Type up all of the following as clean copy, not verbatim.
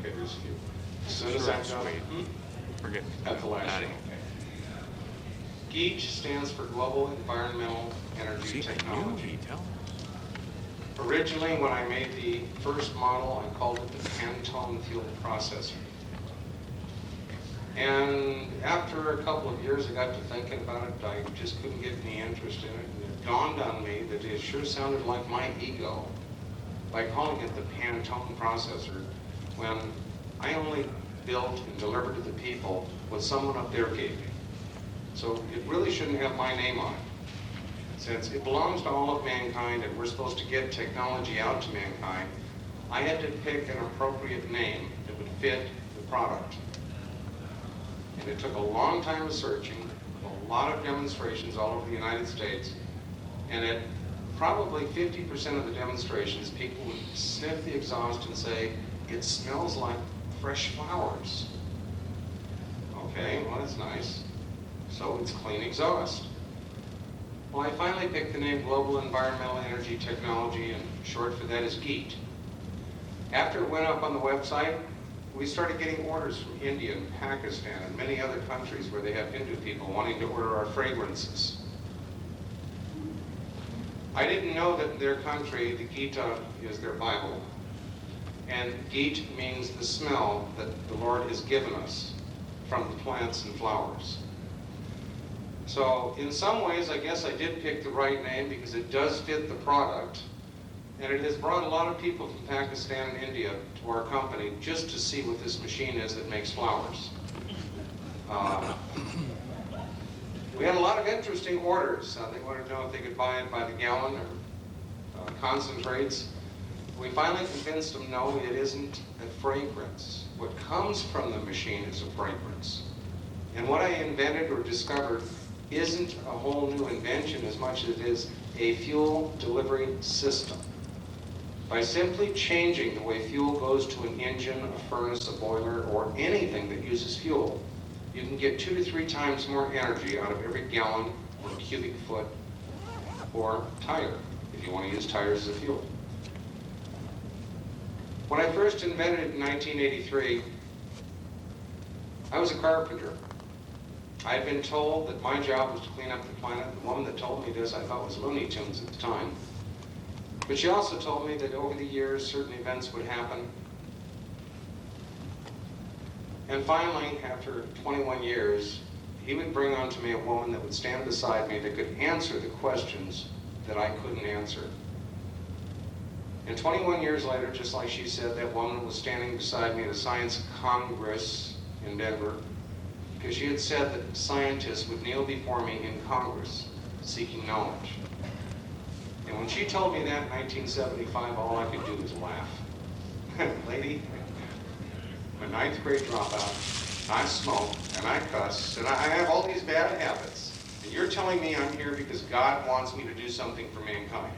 Okay, there's a few. As soon as I'm done, Forget at the last one. GEET stands for Global Environmental Energy Technology. Originally, when I made the first model, I called it the Pantone fuel processor. And after a couple of years, I got to thinking about it. I just couldn't get any interest in it. And it dawned on me that it sure sounded like my ego by calling it the Pantone processor when I only built and delivered to the people what someone up there gave me. So it really shouldn't have my name on it. Since it belongs to all of mankind and we're supposed to get technology out to mankind, I had to pick an appropriate name that would fit the product. And it took a long time of searching, a lot of demonstrations all over the United States, and at probably 50% of the demonstrations, people would sniff the exhaust and say, it smells like fresh flowers. Okay, well, that's nice. So it's clean exhaust. Well, I finally picked the name Global Environmental Energy Technology, and short for that is GEET. After it went up on the website, we started getting orders from India and Pakistan and many other countries where they have Hindu people wanting to order our fragrances. I didn't know that in their country, the Gita is their Bible. And GEET means the smell that the Lord has given us from the plants and flowers. So in some ways, I guess I did pick the right name because it does fit the product. And it has brought a lot of people from Pakistan and India to our company just to see what this machine is that makes flowers. We had a lot of interesting orders. They wanted to know if they could buy it by the gallon or concentrates. We finally convinced them, no, it isn't a fragrance. What comes from the machine is a fragrance. And what I invented or discovered isn't a whole new invention as much as it is a fuel delivery system. By simply changing the way fuel goes to an engine, a furnace, a boiler, or anything that uses fuel, you can get 2 to 3 times more energy out of every gallon or cubic foot or tire, if you want to use tires as a fuel. When I first invented it in 1983, I was a carpenter. I had been told that my job was to clean up the planet. The woman that told me this I thought was Looney Tunes at the time. But she also told me that over the years, certain events would happen. And finally, after 21 years, he would bring onto me a woman that would stand beside me that could answer the questions that I couldn't answer. And 21 years later, just like she said, that woman was standing beside me at a science congress in Denver, because she had said that scientists would kneel before me in Congress seeking knowledge. And when she told me that in 1975, all I could do was laugh. Lady, I'm a 9th grade dropout, I smoke, and I cuss, and I have all these bad habits. And you're telling me I'm here because God wants me to do something for mankind.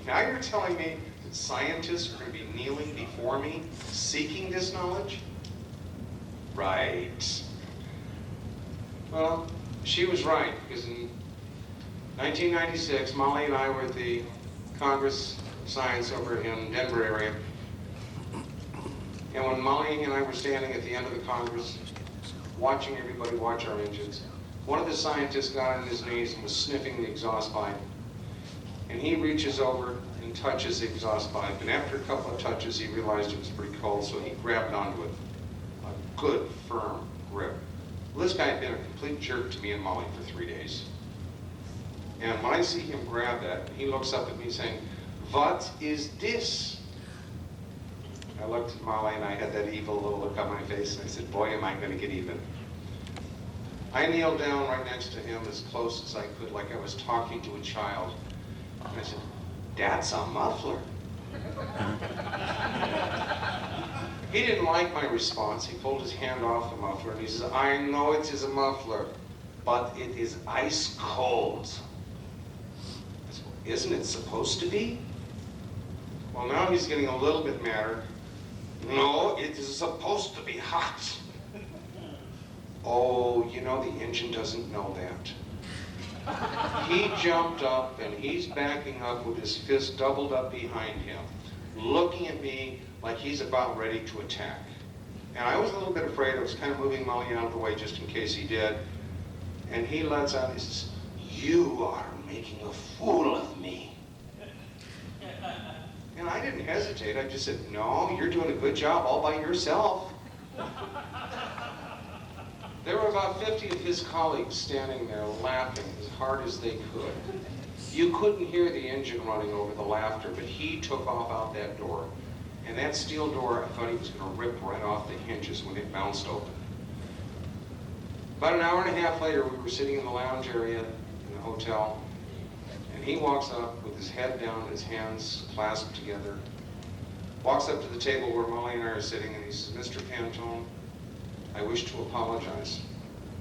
Now you're telling me that scientists are going to be kneeling before me, seeking this knowledge? Right. Well, she was right, because in 1996, Molly and I were at the Congress of Science over in Denver area. And when Molly and I were standing at the end of the Congress, watching everybody watch our engines, one of the scientists got on his knees and was sniffing the exhaust pipe. And he reaches over and touches the exhaust pipe. And after a couple of touches, he realized it was pretty cold, so he grabbed onto it. A good, firm grip. Well, this guy had been a complete jerk to me and Molly for 3 days. And when I see him grab that, he looks up at me saying, "What is this?" I looked at Molly and I had that evil little look on my face, and I said, boy, am I going to get even. I kneeled down right next to him as close as I could, like I was talking to a child. And I said, "That's a muffler." He didn't like my response. He pulled his hand off the muffler and he says, "I know it is a muffler, but it is ice cold." I said, "Isn't it supposed to be?" Well, now he's getting a little bit madder. "No, it is supposed to be hot." "Oh, you know, the engine doesn't know that." He jumped up and he's backing up with his fist doubled up behind him. looking at me like he's about ready to attack. And I was a little bit afraid. I was kind of moving Molly out of the way just in case he did. And he lets out, he says, "You are making a fool of me." And I didn't hesitate. I just said, "No, you're doing a good job all by yourself." There were about 50 of his colleagues standing there laughing as hard as they could. You couldn't hear the engine running over the laughter, but he took off out that door. And that steel door, I thought he was going to rip right off the hinges when it bounced open. About an hour and a half later, we were sitting in the lounge area in the hotel, and he walks up with his head down, his hands clasped together, walks up to the table where Molly and I are sitting, and he says, "Mr. Pantone, I wish to apologize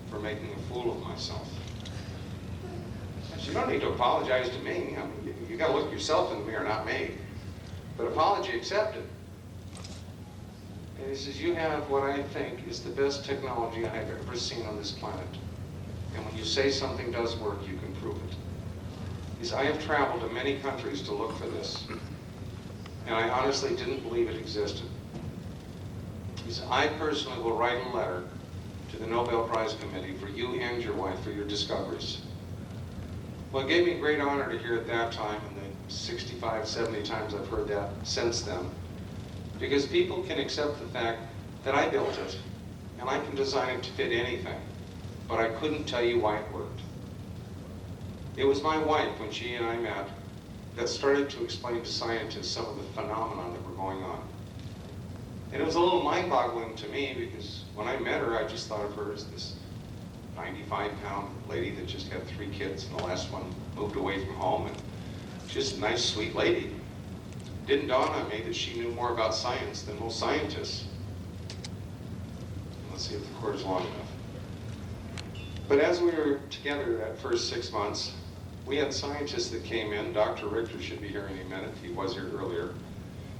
for making a fool of myself." I said, "You don't need to apologize to me. I mean, you got to look yourself in the mirror, not me. But apology accepted." And he says, "You have what I think is the best technology I've ever seen on this planet. And when you say something does work, you can prove it." He says, "I have traveled to many countries to look for this, and I honestly didn't believe it existed." He said, "I personally will write a letter to the Nobel Prize Committee for you and your wife for your discoveries." Well, it gave me great honor to hear at that time, and the 65, 70 times I've heard that since then, because people can accept the fact that I built it, and I can design it to fit anything, but I couldn't tell you why it worked. It was my wife, when she and I met, that started to explain to scientists some of the phenomena that were going on. And it was a little mind-boggling to me, because when I met her, I just thought of her as this 95-pound lady that just had 3 kids, and the last one moved away from home, and just a nice, sweet lady. It didn't dawn on me that she knew more about science than most scientists. Let's see if the cord is long enough. But as we were together that first 6 months, we had scientists that came in. Dr. Richter should be here any minute. He was here earlier.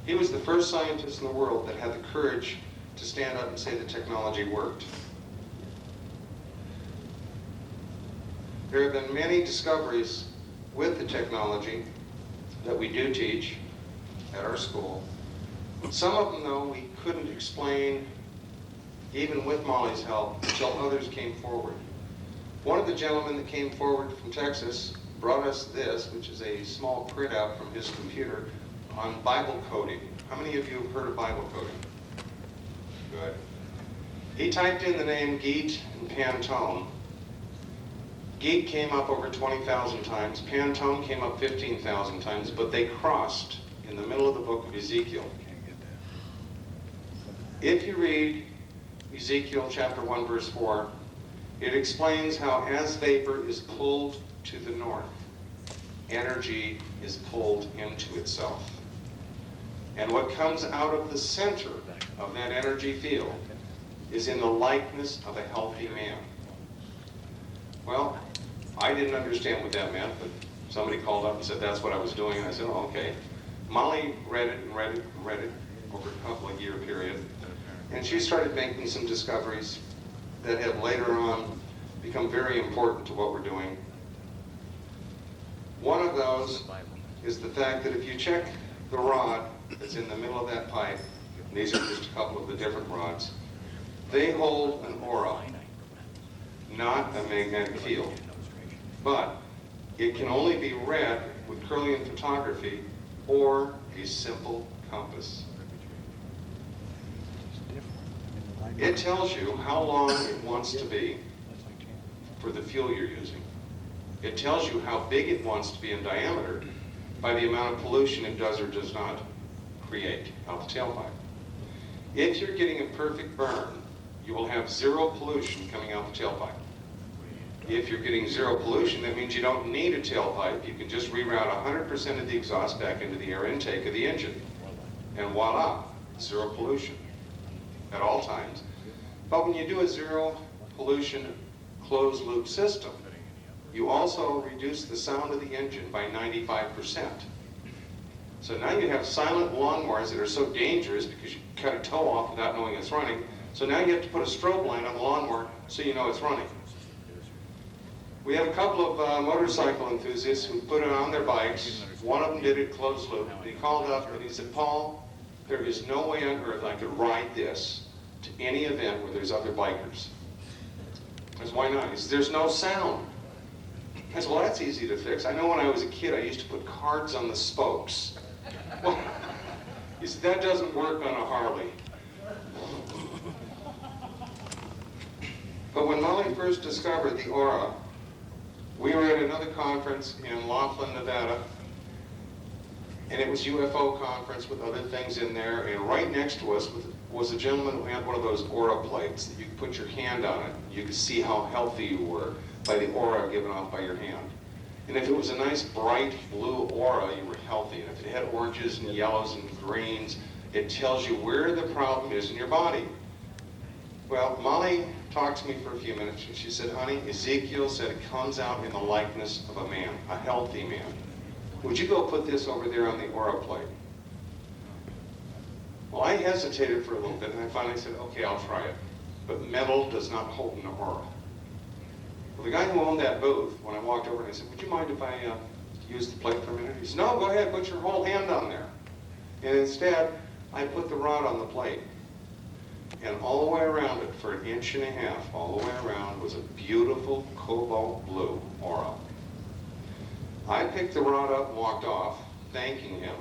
He was the first scientist in the world that had the courage to stand up and say the technology worked. There have been many discoveries with the technology that we do teach at our school. Some of them, though, we couldn't explain, even with Molly's help, until others came forward. One of the gentlemen that came forward from Texas brought us this, which is a small printout from his computer on Bible coding. How many of you have heard of Bible coding? Good. He typed in the name GEET and Pantone. GEET came up over 20,000 times, Pantone came up 15,000 times, but they crossed in the middle of the book of Ezekiel. If you read Ezekiel chapter 1, verse 4, it explains how as vapor is pulled to the north, energy is pulled into itself. And what comes out of the center of that energy field is in the likeness of a healthy man. Well, I didn't understand what that meant, but somebody called up and said that's what I was doing, and I said, "Oh, okay." Molly read it and read it and read it over a couple of year period, and she started making some discoveries that have later on become very important to what we're doing. One of those is the fact that if you check the rod that's in the middle of that pipe, and these are just a couple of the different rods, they hold an aura, not a magnetic field. But it can only be read with Kirlian photography or a simple compass. It tells you how long it wants to be for the fuel you're using. It tells you how big it wants to be in diameter by the amount of pollution it does or does not create out the tailpipe. If you're getting a perfect burn, you will have 0 pollution coming out the tailpipe. If you're getting 0 pollution, that means you don't need a tailpipe. You can just reroute 100% of the exhaust back into the air intake of the engine. And voila, 0 pollution at all times. But when you do a 0 pollution closed loop system, you also reduce the sound of the engine by 95%. So now you have silent lawnmowers that are so dangerous because you cut a toe off without knowing it's running. So now you have to put a strobe light on the lawnmower so you know it's running. We have a couple of motorcycle enthusiasts who put it on their bikes. One of them did it closed loop. He called up and he said, Paul, there is no way on earth I could ride this to any event where there's other bikers. I said, why not? He said, there's no sound. I said, well, that's easy to fix. I know when I was a kid, I used to put cards on the spokes. Well, he said, that doesn't work on a Harley. But when Molly first discovered the aura, we were at another conference in Laughlin, Nevada, and it was UFO conference with other things in there, and right next to us was a gentleman who had one of those aura plates that you could put your hand on it. You could see how healthy you were by the aura given off by your hand. And if it was a nice bright blue aura, you were healthy. And if it had oranges and yellows and greens, it tells you where the problem is in your body. Well, Molly talked to me for a few minutes, and she said, honey, Ezekiel said it comes out in the likeness of a man, a healthy man. Would you go put this over there on the aura plate? Well, I hesitated for a little bit, and I finally said, okay, I'll try it. But metal does not hold an aura. Well, the guy who owned that booth, when I walked over, and I said, would you mind if I use the plate for a minute? He said, no, go ahead, put your whole hand on there. And instead, I put the rod on the plate. And all the way around it, for 1.5 inches, all the way around, was a beautiful cobalt blue aura. I picked the rod up and walked off, thanking him.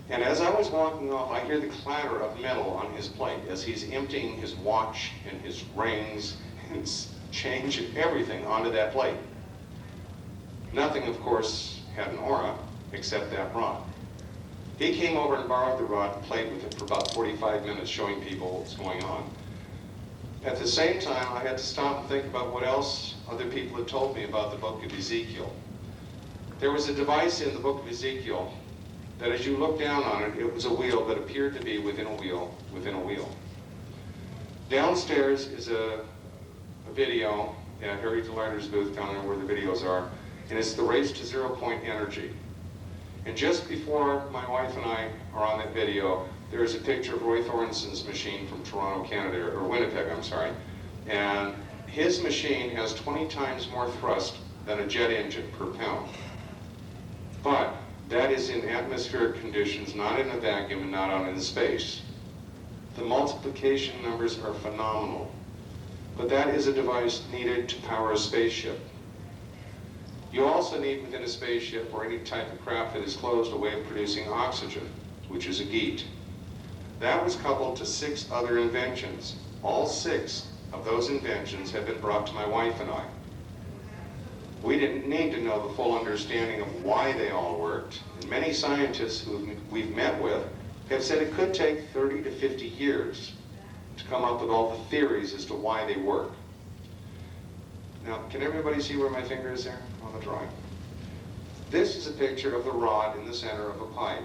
And as I was walking off, I hear the clatter of metal on his plate as he's emptying his watch and his rings and his change and everything onto that plate. Nothing, of course, had an aura except that rod. He came over and borrowed the rod and played with it for about 45 minutes, showing people what's going on. At the same time, I had to stop and think about what else other people had told me about the book of Ezekiel. There was a device in the book of Ezekiel that as you look down on it, it was a wheel that appeared to be within a wheel, within a wheel. Downstairs is a video at Harry DeLarder's booth down there where the videos are, and it's the race to 0 point energy. And just before my wife and I are on that video, there is a picture of Roy Thornson's machine from Toronto, Canada, or Winnipeg, I'm sorry. And his machine has 20 times more thrust than a jet engine per pound. But that is in atmospheric conditions, not in a vacuum and not out in space. The multiplication numbers are phenomenal. But that is a device needed to power a spaceship. You also need within a spaceship or any type of craft that is closed a way of producing oxygen, which is a GEET. That was coupled to 6 other inventions. All 6 of those inventions have been brought to my wife and I. We didn't need to know the full understanding of why they all worked. And many scientists who we've met with have said it could take 30 to 50 years to come up with all the theories as to why they work. Now, can everybody see where my finger is there on the drawing? This is a picture of the rod in the center of a pipe.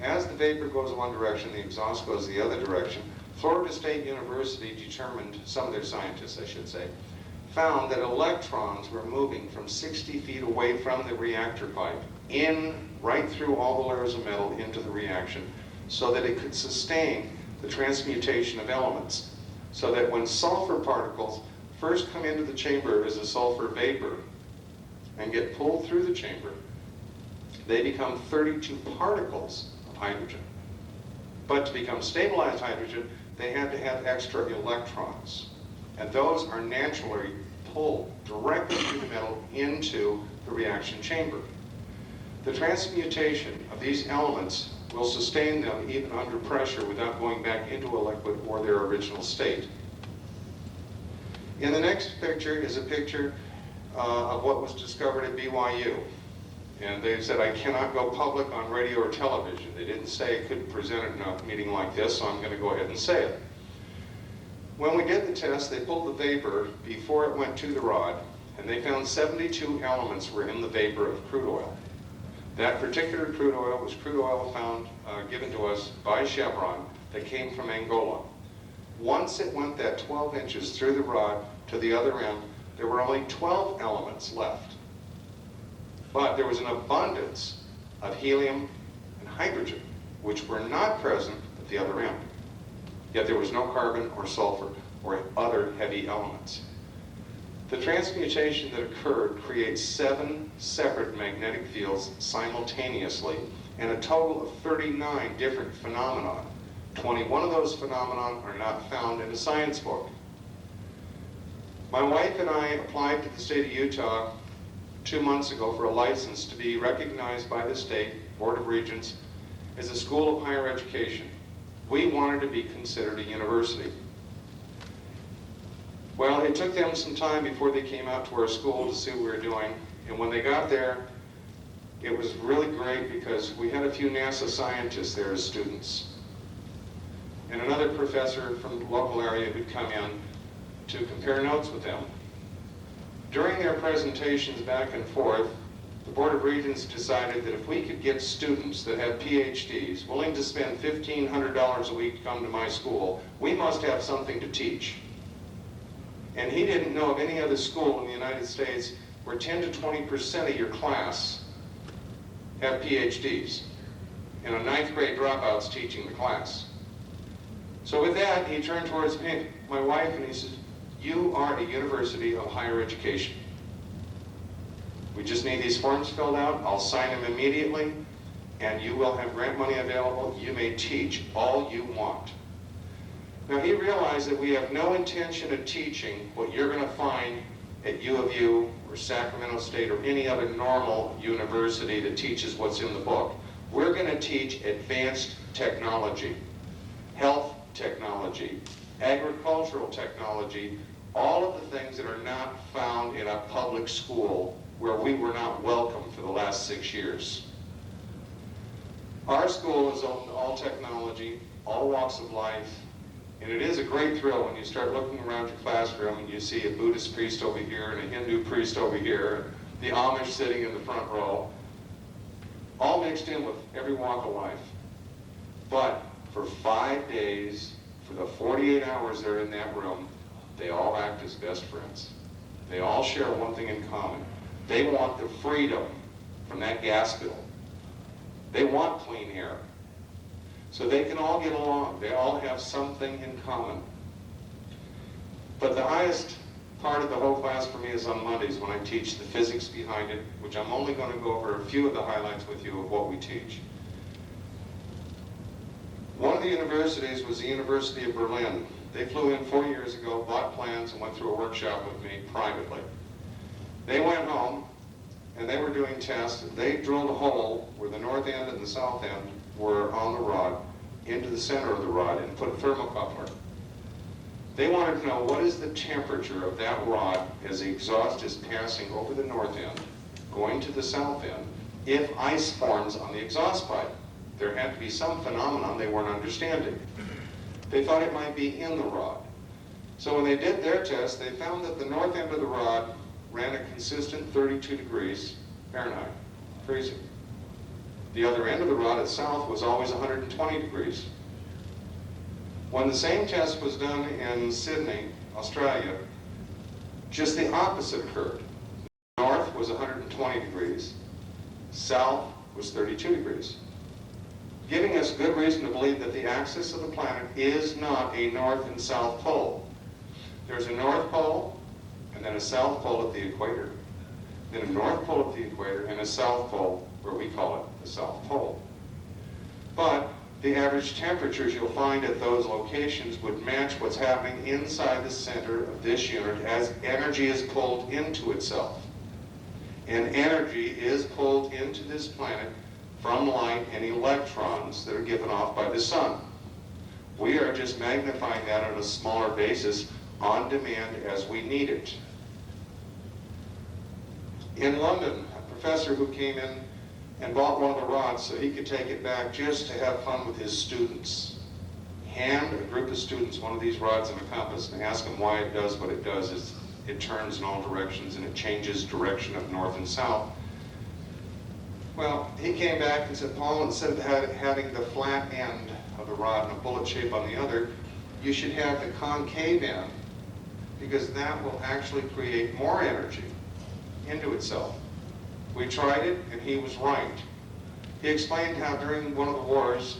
As the vapor goes one direction, the exhaust goes the other direction. Florida State University determined, some of their scientists, I should say, found that electrons were moving from 60 feet away from the reactor pipe right through all the layers of metal into the reaction so that it could sustain the transmutation of elements. So that when sulfur particles first come into the chamber as a sulfur vapor and get pulled through the chamber, they become 32 particles of hydrogen. But to become stabilized hydrogen, they had to have extra electrons. And those are naturally pulled directly through the metal into the reaction chamber. The transmutation of these elements will sustain them even under pressure without going back into a liquid or their original state. In the next picture is a picture of what was discovered at BYU. And they said, I cannot go public on radio or television. They didn't say I couldn't present it in a meeting like this, so I'm going to go ahead and say it. When we did the test, they pulled the vapor before it went to the rod, and they found 72 elements were in the vapor of crude oil. That particular crude oil was crude oil found, given to us by Chevron, that came from Angola. Once it went that 12 inches through the rod to the other end, there were only 12 elements left. But there was an abundance of helium and hydrogen, which were not present at the other end. Yet there was no carbon or sulfur or other heavy elements. The transmutation that occurred creates 7 separate magnetic fields simultaneously and a total of 39 different phenomena. 21 of those phenomena are not found in a science book. My wife and I applied to the state of Utah 2 months ago for a license to be recognized by the state Board of Regents as a school of higher education. We wanted to be considered a university. Well, it took them some time before they came out to our school to see what we were doing, and when they got there, it was really great because we had a few NASA scientists there as students, and another professor from the local area who'd come in to compare notes with them. During their presentations back and forth, the Board of Regents decided that if we could get students that have PhDs willing to spend $1,500 a week to come to my school, we must have something to teach. And he didn't know of any other school in the United States where 10 to 20% of your class have PhDs, and a 9th grade dropout's teaching the class. So with that, he turned towards me, my wife, and he said, "You are a university of higher education. We just need these forms filled out. I'll sign them immediately, and you will have grant money available. You may teach all you want." Now, he realized that we have no intention of teaching what you're going to find at U of U or Sacramento State or any other normal university that teaches what's in the book. We're going to teach advanced technology, health technology, agricultural technology, all of the things that are not found in a public school where we were not welcome for the last 6 years. Our school is open to all technology, all walks of life, and it is a great thrill when you start looking around your classroom and you see a Buddhist priest over here and a Hindu priest over here, the Amish sitting in the front row, all mixed in with every walk of life. But for 5 days, for the 48 hours they're in that room, they all act as best friends. They all share one thing in common. They want the freedom from that gas bill. They want clean air. So they can all get along. They all have something in common. But the highest part of the whole class for me is on Mondays when I teach the physics behind it, which I'm only going to go over a few of the highlights with you of what we teach. One of the universities was the University of Berlin. They flew in 4 years ago, bought plans, and went through a workshop with me privately. They went home, and they were doing tests. They drilled a hole where the north end and the south end were on the rod, into the center of the rod, and put a thermocoupler. They wanted to know what is the temperature of that rod as the exhaust is passing over the north end, going to the south end, if ice forms on the exhaust pipe. There had to be some phenomenon they weren't understanding. They thought it might be in the rod. So when they did their test, they found that the north end of the rod ran a consistent 32 degrees Fahrenheit, freezing. The other end of the rod at south was always 120 degrees. When the same test was done in Sydney, Australia, just the opposite occurred. North was 120 degrees, south was 32 degrees, giving us good reason to believe that the axis of the planet is not a north and south pole. There's a north pole, and then a south pole at the equator, then a north pole at the equator, and a south pole, where we call it the South Pole. But the average temperatures you'll find at those locations would match what's happening inside the center of this unit as energy is pulled into itself. And energy is pulled into this planet from light and electrons that are given off by the sun. We are just magnifying that on a smaller basis on demand as we need it. In London, a professor who came in and bought one of the rods so he could take it back just to have fun with his students. Hand a group of students one of these rods and a compass and ask them why it does what it does. Is it turns in all directions and it changes direction of north and south. Well, he came back and said, "Paul, instead of having the flat end of the rod and a bullet shape on the other, you should have the concave end, because that will actually create more energy into itself." We tried it, and he was right. He explained how during one of the wars,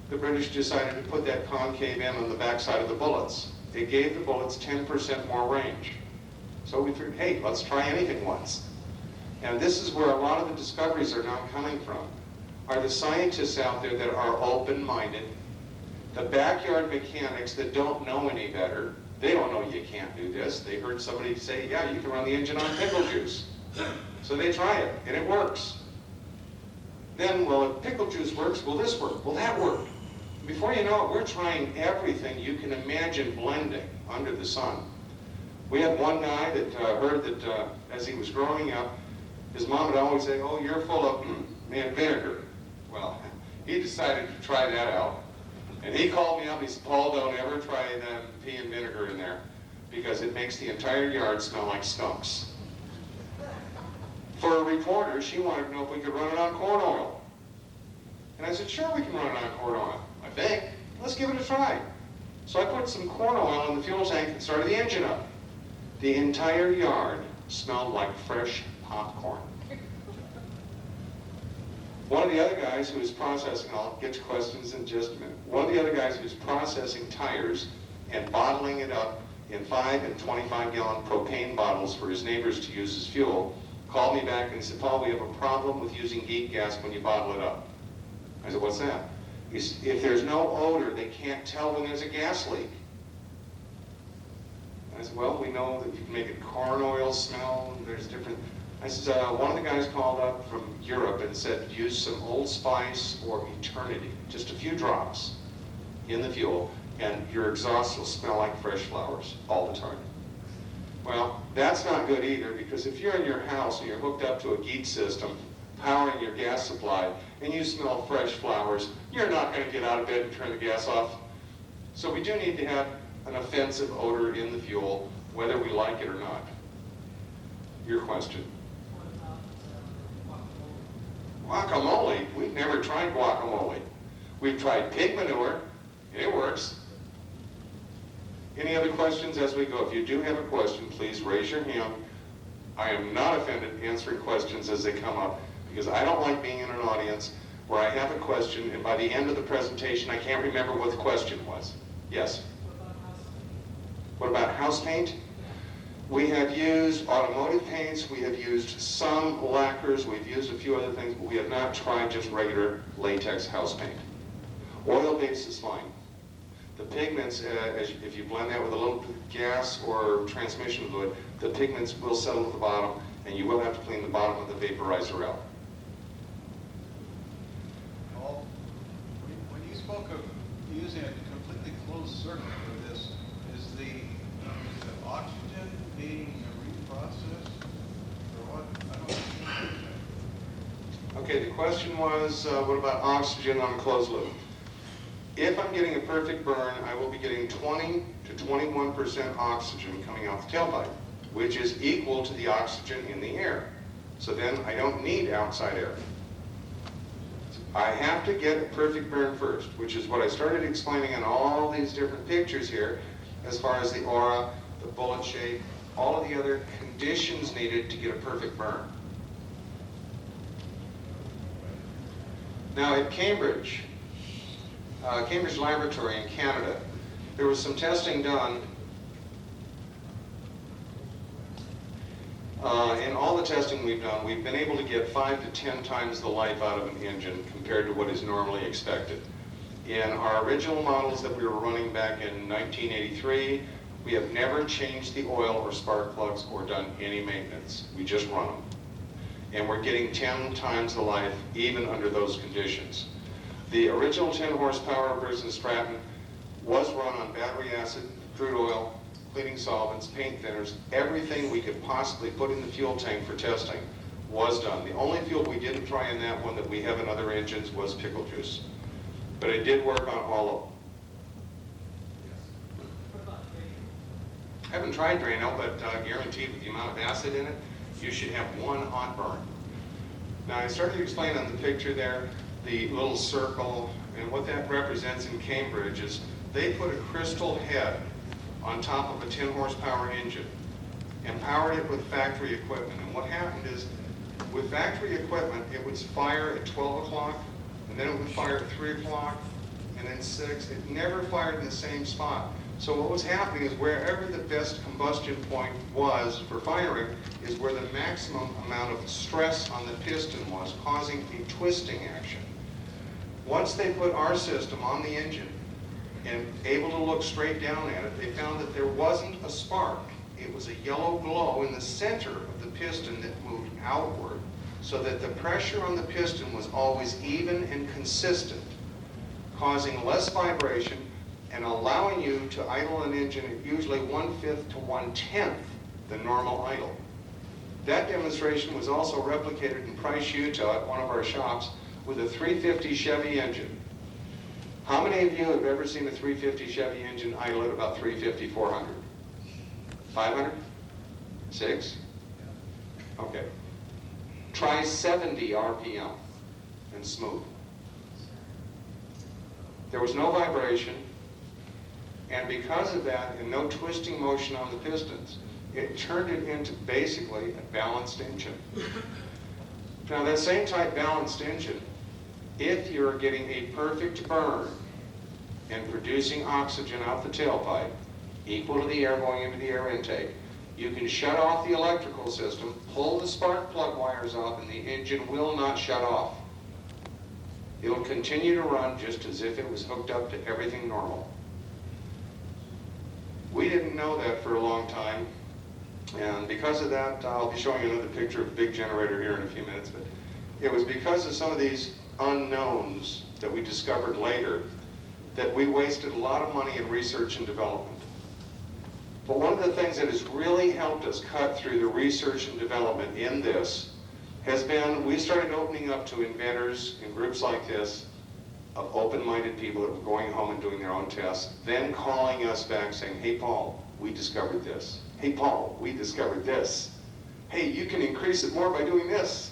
the British decided to put that concave end on the backside of the bullets. It gave the bullets 10% more range. So we figured, hey, let's try anything once. And this is where a lot of the discoveries are now coming from, are the scientists out there that are open-minded, the backyard mechanics that don't know any better. They don't know you can't do this. They heard somebody say, yeah, you can run the engine on pickle juice. So they try it, and it works. Then, well, if pickle juice works, will this work? Will that work? Before you know it, we're trying everything you can imagine blending under the sun. We had one guy that heard that as he was growing up, his mom would always say, oh, you're full of vinegar. Well, he decided to try that out. And he called me up, he said, Paul, don't ever try pea and vinegar in there, because it makes the entire yard smell like skunks. For a reporter, she wanted to know if we could run it on corn oil. And I said, sure, we can run it on corn oil. I think, let's give it a try. So I put some corn oil in the fuel tank and started the engine up. The entire yard smelled like fresh popcorn. One of the other guys who was processing, I'll get to questions in just a minute. One of the other guys who was processing tires and bottling it up in 5 and 25-gallon propane bottles for his neighbors to use as fuel, called me back and said, Paul, we have a problem with using GEET gas when you bottle it up. I said, what's that? He said, if there's no odor, they can't tell when there's a gas leak. I said, well, we know that you can make it corn oil smell, and there's different. I said, one of the guys called up from Europe and said, use some Old Spice or Eternity, just a few drops in the fuel, and your exhaust will smell like fresh flowers all the time. Well, that's not good either, because if you're in your house and you're hooked up to a GEET system, powering your gas supply, and you smell fresh flowers, you're not going to get out of bed and turn the gas off. So we do need to have an offensive odor in the fuel, whether we like it or not. Your question. Guacamole? We've never tried guacamole. We've tried pig manure, and it works. Any other questions as we go? If you do have a question, please raise your hand. I am not offended answering questions as they come up, because I don't like being in an audience where I have a question, and by the end of the presentation, I can't remember what the question was. Yes? What about house paint? We have used automotive paints, we have used some lacquers, we've used a few other things, but we have not tried just regular latex house paint. Oil-based is fine. The pigments, if you blend that with a little gas or transmission fluid, the pigments will settle at the bottom, and you will have to clean the bottom of the vaporizer out. Paul, when you spoke of using a completely closed circuit for this, is the oxygen being reprocessed, or what? I don't understand. Okay, the question was, what about oxygen on a closed loop? If I'm getting a perfect burn, I will be getting 20 to 21% oxygen coming out the tailpipe, which is equal to the oxygen in the air. So then I don't need outside air. I have to get a perfect burn first, which is what I started explaining in all these different pictures here, as far as the aura, the bullet shape, all of the other conditions needed to get a perfect burn. Now at Cambridge Laboratory in Canada, there was some testing done. In all the testing we've done, we've been able to get 5 to 10 times the life out of an engine compared to what is normally expected. In our original models that we were running back in 1983, we have never changed the oil or spark plugs or done any maintenance. We just run them. And we're getting 10 times the life even under those conditions. The original 10 horsepower versus Stratton was run on battery acid, crude oil, cleaning solvents, paint thinners. Everything we could possibly put in the fuel tank for testing was done. The only fuel we didn't try in that one that we have in other engines was pickle juice. But it did work on all of them. I haven't tried Drano, but guaranteed with the amount of acid in it, you should have one hot burn. Now I started to explain on the picture there, the little circle, and what that represents in Cambridge is they put a crystal head on top of a 10 horsepower engine and powered it with factory equipment. And what happened is, with factory equipment, it would fire at 12 o'clock, and then it would fire at 3 o'clock, and then 6. It never fired in the same spot. So what was happening is wherever the best combustion point was for firing is where the maximum amount of stress on the piston was, causing a twisting action. Once they put our system on the engine and able to look straight down at it, they found that there wasn't a spark. It was a yellow glow in the center of the piston that moved outward, so that the pressure on the piston was always even and consistent, causing less vibration and allowing you to idle an engine at usually 1/5 to 1/10 the normal idle. That demonstration was also replicated in Price, Utah at one of our shops with a 350 Chevy engine. How many of you have ever seen a 350 Chevy engine idle at about 350, 400? 500? 6? Okay. Try 70 RPM and smooth. There was no vibration, and because of that, and no twisting motion on the pistons, it turned it into basically a balanced engine. Now that same type balanced engine, if you're getting a perfect burn and producing oxygen out the tailpipe, equal to the air going into the air intake, you can shut off the electrical system, pull the spark plug wires off, and the engine will not shut off. It'll continue to run just as if it was hooked up to everything normal. We didn't know that for a long time, and because of that, I'll be showing you another picture of a big generator here in a few minutes, but it was because of some of these unknowns that we discovered later that we wasted a lot of money in research and development. But one of the things that has really helped us cut through the research and development in this has been we started opening up to inventors in groups like this of open-minded people that were going home and doing their own tests, then calling us back saying, hey Paul, we discovered this. Hey Paul, we discovered this. Hey, you can increase it more by doing this.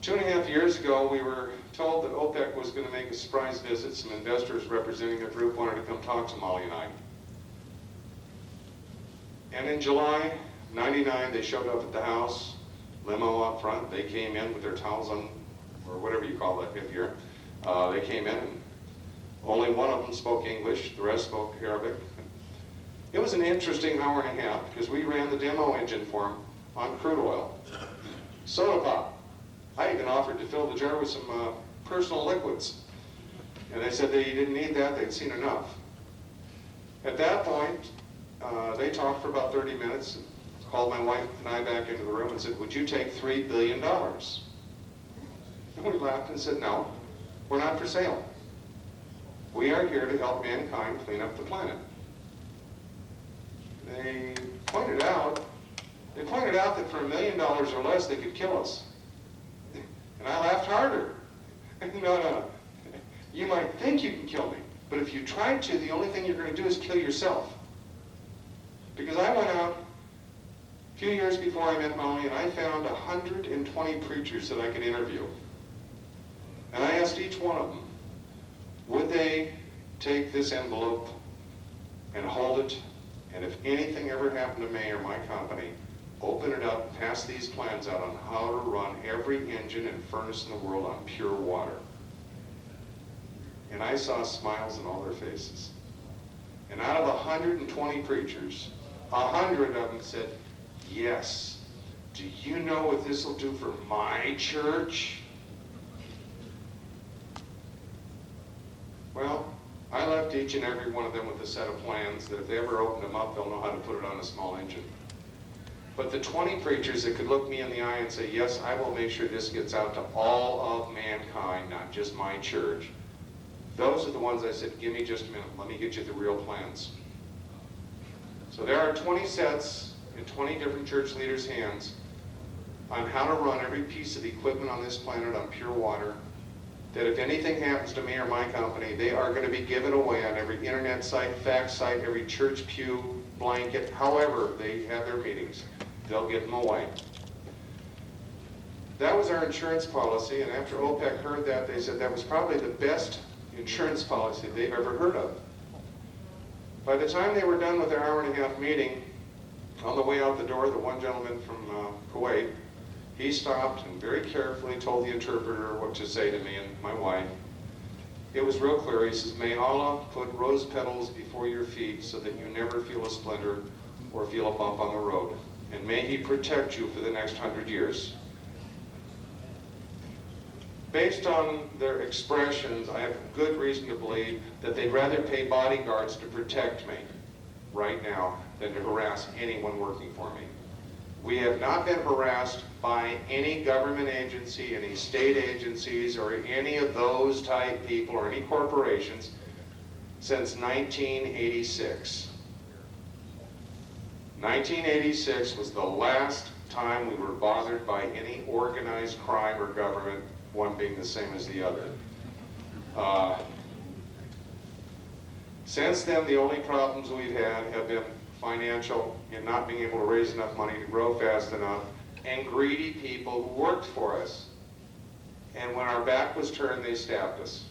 2.5 years ago, we were told that OPEC was going to make a surprise visit. Some investors representing their group wanted to come talk to Molly and I. And in July '99, they showed up at the house, limo up front. They came in with their towels on, or whatever you call that if you're. They came in, and only one of them spoke English. The rest spoke Arabic. It was an interesting hour and a half because we ran the demo engine for them on crude oil. Soda pop. I even offered to fill the jar with some personal liquids. And they said they didn't need that, they'd seen enough. At that point, they talked for about 30 minutes, and called my wife and I back into the room and said, would you take $3 billion? And we laughed and said, no, we're not for sale. We are here to help mankind clean up the planet. They pointed out that for $1 million or less, they could kill us. And I laughed harder. No. You might think you can kill me, but if you tried to, the only thing you're going to do is kill yourself. Because I went out a few years before I met Molly, and I found 120 preachers that I could interview. And I asked each one of them, would they take this envelope and hold it, and if anything ever happened to me or my company, open it up, pass these plans out on how to run every engine and furnace in the world on pure water. And I saw smiles in all their faces. And out of 120 preachers, 100 of them said, yes. Do you know what this will do for my church? Well, I left each and every one of them with a set of plans that if they ever open them up, they'll know how to put it on a small engine. But the 20 preachers that could look me in the eye and say, yes, I will make sure this gets out to all of mankind, not just my church, those are the ones I said, give me just a minute, let me get you the real plans. So there are 20 sets in 20 different church leaders' hands on how to run every piece of equipment on this planet on pure water, that if anything happens to me or my company, they are going to be given away on every internet site, fax site, every church pew, blanket, however they have their meetings. They'll get them away. That was our insurance policy, and after OPEC heard that, they said that was probably the best insurance policy they've ever heard of. By the time they were done with their hour-and-a-half meeting, on the way out the door, the one gentleman from Kuwait, he stopped and very carefully told the interpreter what to say to me and my wife. it was real clear. He says, may Allah put rose petals before your feet so that you never feel a splinter or feel a bump on the road. And may He protect you for the next 100 years. Based on their expressions, I have good reason to believe that they'd rather pay bodyguards to protect me right now than to harass anyone working for me. We have not been harassed by any government agency, any state agencies, or any of those type people or any corporations since 1986. 1986 was the last time we were bothered by any organized crime or government, one being the same as the other. Since then, the only problems we've had have been financial, and not being able to raise enough money to grow fast enough, and greedy people who worked for us. And when our back was turned, they stabbed us.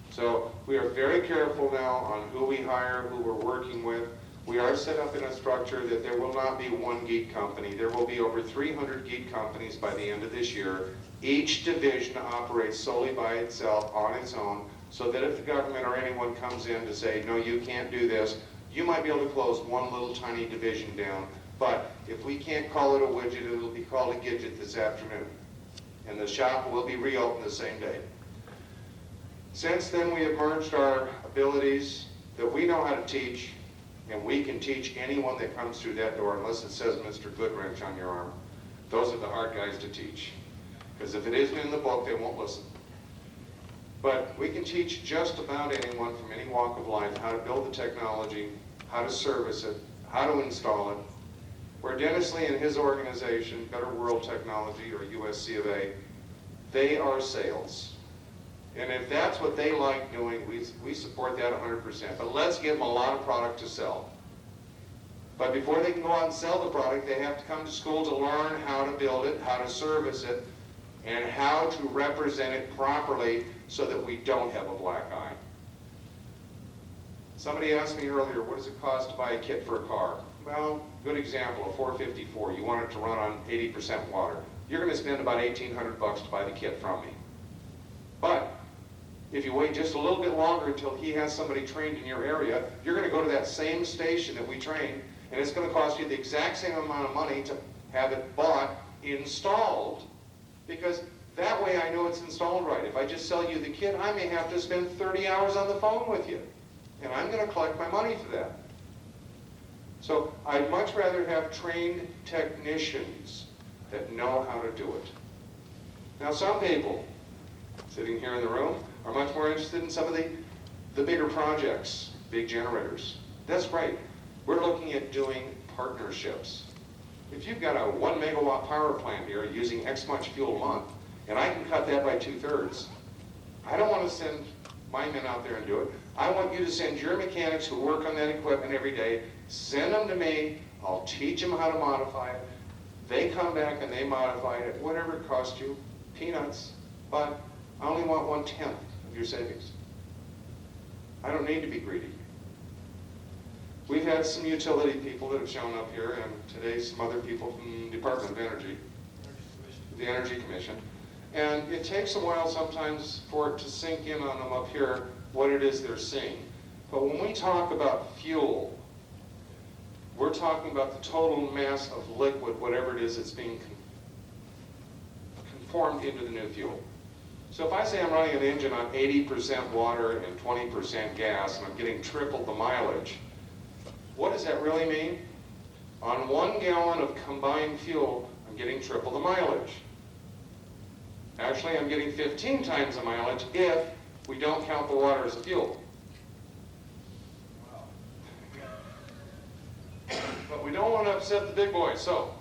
So we are very careful now on who we hire, who we're working with. We are set up in a structure that there will not be one GEET company. There will be over 300 GEET companies by the end of this year. Each division operates solely by itself, on its own, so that if the government or anyone comes in to say, no, you can't do this, you might be able to close one little tiny division down. But if we can't call it a widget, it'll be called a Gidget this afternoon. And the shop will be reopened the same day. Since then, we have merged our abilities that we know how to teach, and we can teach anyone that comes through that door, unless it says Mr. Goodwrench on your arm. Those are the hard guys to teach. Because if it isn't in the book, they won't listen. But we can teach just about anyone from any walk of life how to build the technology, how to service it, how to install it. Where Dennis Lee and his organization, Better World Technology, or USC of A, they are sales. And if that's what they like doing, we support that 100%. But let's give them a lot of product to sell. But before they can go out and sell the product, they have to come to school to learn how to build it, how to service it, and how to represent it properly so that we don't have a black eye. Somebody asked me earlier, what does it cost to buy a kit for a car? Well, good example, a 454. You want it to run on 80% water. You're going to spend about $1,800 to buy the kit from me. But if you wait just a little bit longer until he has somebody trained in your area, you're going to go to that same station that we train, and it's going to cost you the exact same amount of money to have it bought, installed, because that way I know it's installed right. If I just sell you the kit, I may have to spend 30 hours on the phone with you, and I'm going to collect my money for that. So I'd much rather have trained technicians that know how to do it. Now some people sitting here in the room are much more interested in some of the bigger projects, big generators. That's great. We're looking at doing partnerships. If you've got a 1 megawatt power plant here using X much fuel a month, and I can cut that by 2/3, I don't want to send my men out there and do it. I want you to send your mechanics who work on that equipment every day, send them to me, I'll teach them how to modify it. They come back and they modify it at whatever it costs you, peanuts, but I only want 1/10 of your savings. I don't need to be greedy. We've had some utility people that have shown up here, and today some other people from the Department of Energy, the Energy Commission. And it takes a while sometimes for it to sink in on them up here what it is they're seeing. But when we talk about fuel, we're talking about the total mass of liquid, whatever it is that's being conformed into the new fuel. So if I say I'm running an engine on 80% water and 20% gas, and I'm getting triple the mileage, what does that really mean? On 1 gallon of combined fuel, I'm getting triple the mileage. Actually, I'm getting 15 times the mileage if we don't count the water as a fuel. But we don't want to upset the big boys, so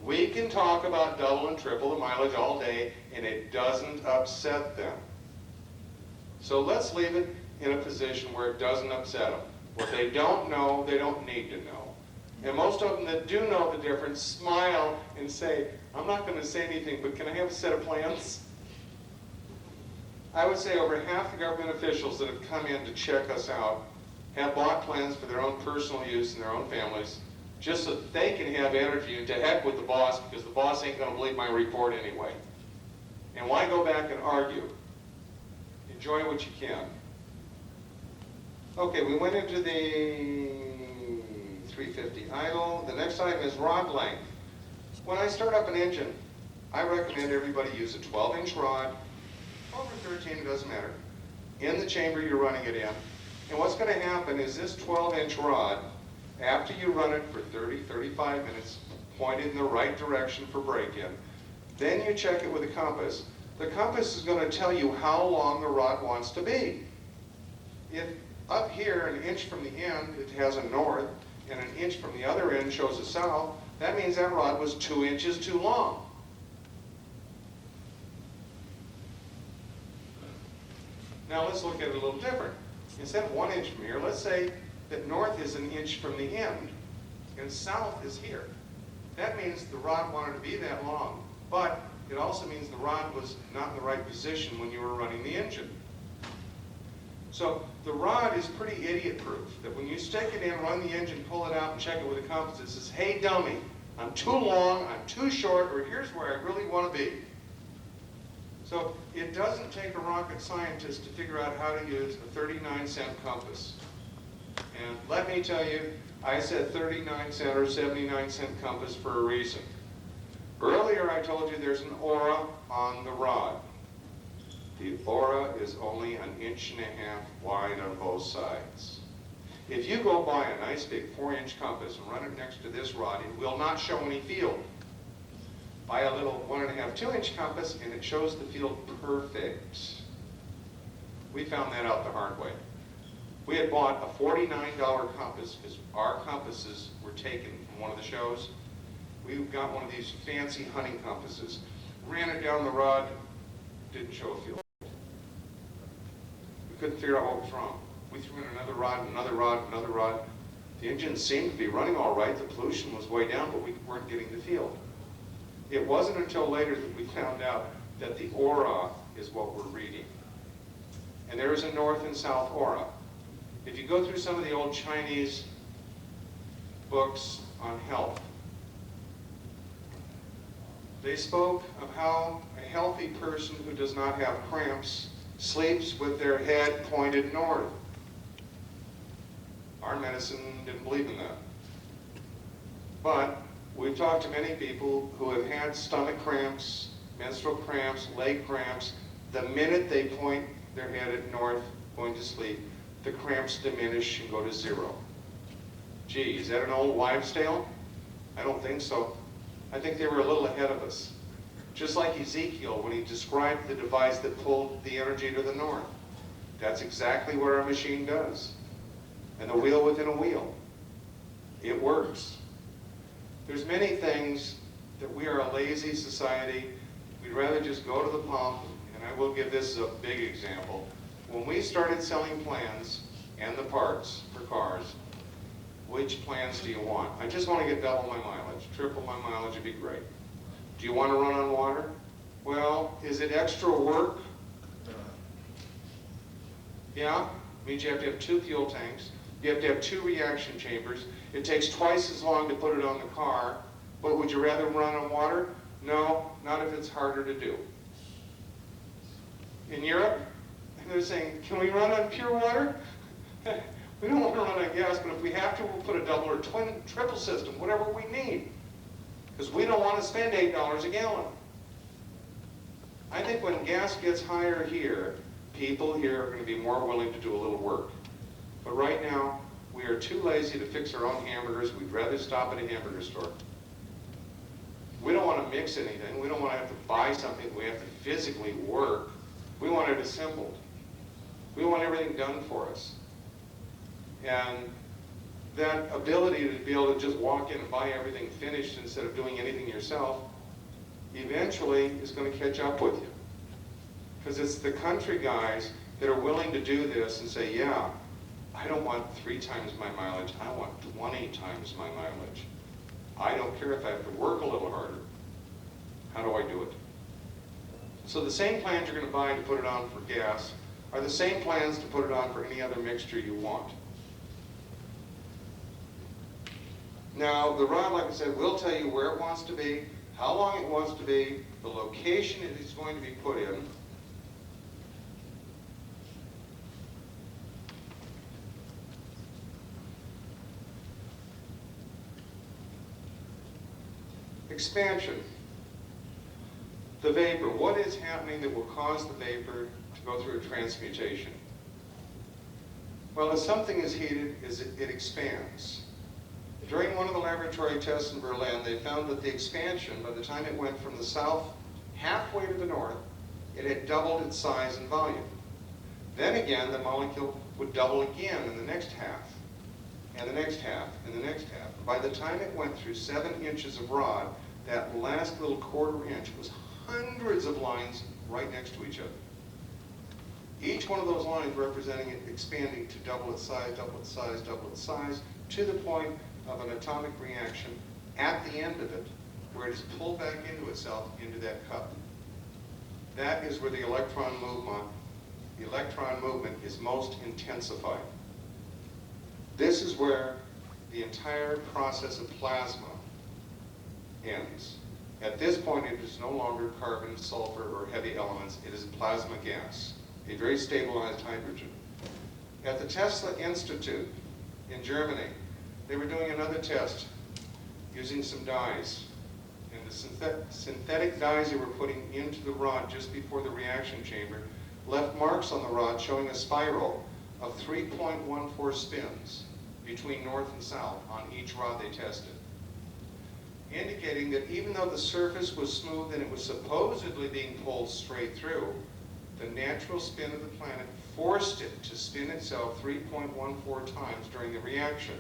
we can talk about double and triple the mileage all day, and it doesn't upset them. So let's leave it in a position where it doesn't upset them. What they don't know, they don't need to know. And most of them that do know the difference smile and say, I'm not going to say anything, but can I have a set of plans? I would say over half the government officials that have come in to check us out have bought plans for their own personal use and their own families, just so that they can have energy, and to heck with the boss, because the boss ain't going to believe my report anyway. And why go back and argue? enjoy what you can. Okay, we went into the 350 idle. The next item is rod length. When I start up an engine, I recommend everybody use a 12-inch rod, 12 or 13, it doesn't matter, in the chamber you're running it in. And what's going to happen is this 12-inch rod, after you run it for 30, 35 minutes, pointed in the right direction for break-in, then you check it with a compass. The compass is going to tell you how long the rod wants to be. If up here, an inch from the end, it has a north, and an inch from the other end shows a south, that means that rod was 2 inches too long. Now let's look at it a little different. Instead of 1 inch from here, let's say that north is an inch from the end, and south is here. That means the rod wanted to be that long, but it also means the rod was not in the right position when you were running the engine. So the rod is pretty idiot-proof, that when you stick it in, run the engine, pull it out, and check it with a compass, it says, hey dummy, I'm too long, I'm too short, or here's where I really want to be. So it doesn't take a rocket scientist to figure out how to use a 39-cent compass. And let me tell you, I said 39-cent or 79-cent compass for a reason. Earlier I told you there's an aura on the rod. The aura is only 1.5 inches wide on both sides. If you go buy a nice big 4-inch compass and run it next to this rod, it will not show any field. Buy a little 1.5, 2-inch compass and it shows the field perfect. We found that out the hard way. We had bought a $49 compass because our compasses were taken from one of the shows. We got one of these fancy hunting compasses, ran it down the rod, didn't show a field. We couldn't figure out what was wrong. We threw in another rod, another rod, another rod. The engine seemed to be running all right. The pollution was way down, but we weren't getting the field. It wasn't until later that we found out that the aura is what we're reading. And there is a north and south aura. If you go through some of the old Chinese books on health, they spoke of how a healthy person who does not have cramps sleeps with their head pointed north. Our medicine didn't believe in that. But we've talked to many people who have had stomach cramps, menstrual cramps, leg cramps. The minute they point their head at north, going to sleep, the cramps diminish and go to 0. Gee, is that an old wives' tale? I don't think so. I think they were a little ahead of us. Just like Ezekiel when he described the device that pulled the energy to the north. That's exactly what our machine does. And the wheel within a wheel. It works. There's many things that we are a lazy society. We'd rather just go to the pump, and I will give this as a big example. When we started selling plans and the parts for cars, which plans do you want? I just want to get double my mileage, triple my mileage would be great. Do you want to run on water? Well, is it extra work? Yeah, means you have to have 2 fuel tanks. You have to have 2 reaction chambers. It takes twice as long to put it on the car. But would you rather run on water? No, not if it's harder to do. In Europe, they're saying, can we run on pure water? We don't want to run on gas, but if we have to, we'll put a double or triple system, whatever we need. Because we don't want to spend $8 a gallon. I think when gas gets higher here, people here are going to be more willing to do a little work. But right now, we are too lazy to fix our own hamburgers. We'd rather stop at a hamburger store. We don't want to mix anything. We don't want to have to buy something. We have to physically work. We want it assembled. We want everything done for us. And that ability to be able to just walk in and buy everything finished instead of doing anything yourself, eventually is going to catch up with you. Because it's the country guys that are willing to do this and say, yeah, I don't want 3 times my mileage, I want 20 times my mileage. I don't care if I have to work a little harder. How do I do it? So the same plans you're going to buy to put it on for gas are the same plans to put it on for any other mixture you want. Now, the rod, like I said, will tell you where it wants to be, how long it wants to be, the location it is going to be put in. Expansion. The vapor. What is happening that will cause the vapor to go through a transmutation? Well, as something is heated, it expands. During one of the laboratory tests in Berlin, they found that the expansion, by the time it went from the south halfway to the north, it had doubled its size and volume. Then again, the molecule would double again in the next half, and the next half, and the next half. By the time it went through 7 inches of rod, that last little quarter inch was hundreds of lines right next to each other. Each one of those lines representing it expanding to double its size, double its size, double its size, to the point of an atomic reaction at the end of it, where it is pulled back into itself, into that cup. That is where the electron movement is most intensified. This is where the entire process of plasma ends. At this point, it is no longer carbon, sulfur, or heavy elements. It is plasma gas, a very stabilized hydrogen. At the Tesla Institute in Germany, they were doing another test using some dyes. And the synthetic dyes they were putting into the rod just before the reaction chamber left marks on the rod showing a spiral of 3.14 spins between north and south on each rod they tested, indicating that even though the surface was smooth and it was supposedly being pulled straight through, the natural spin of the planet forced it to spin itself 3.14 times during the reaction.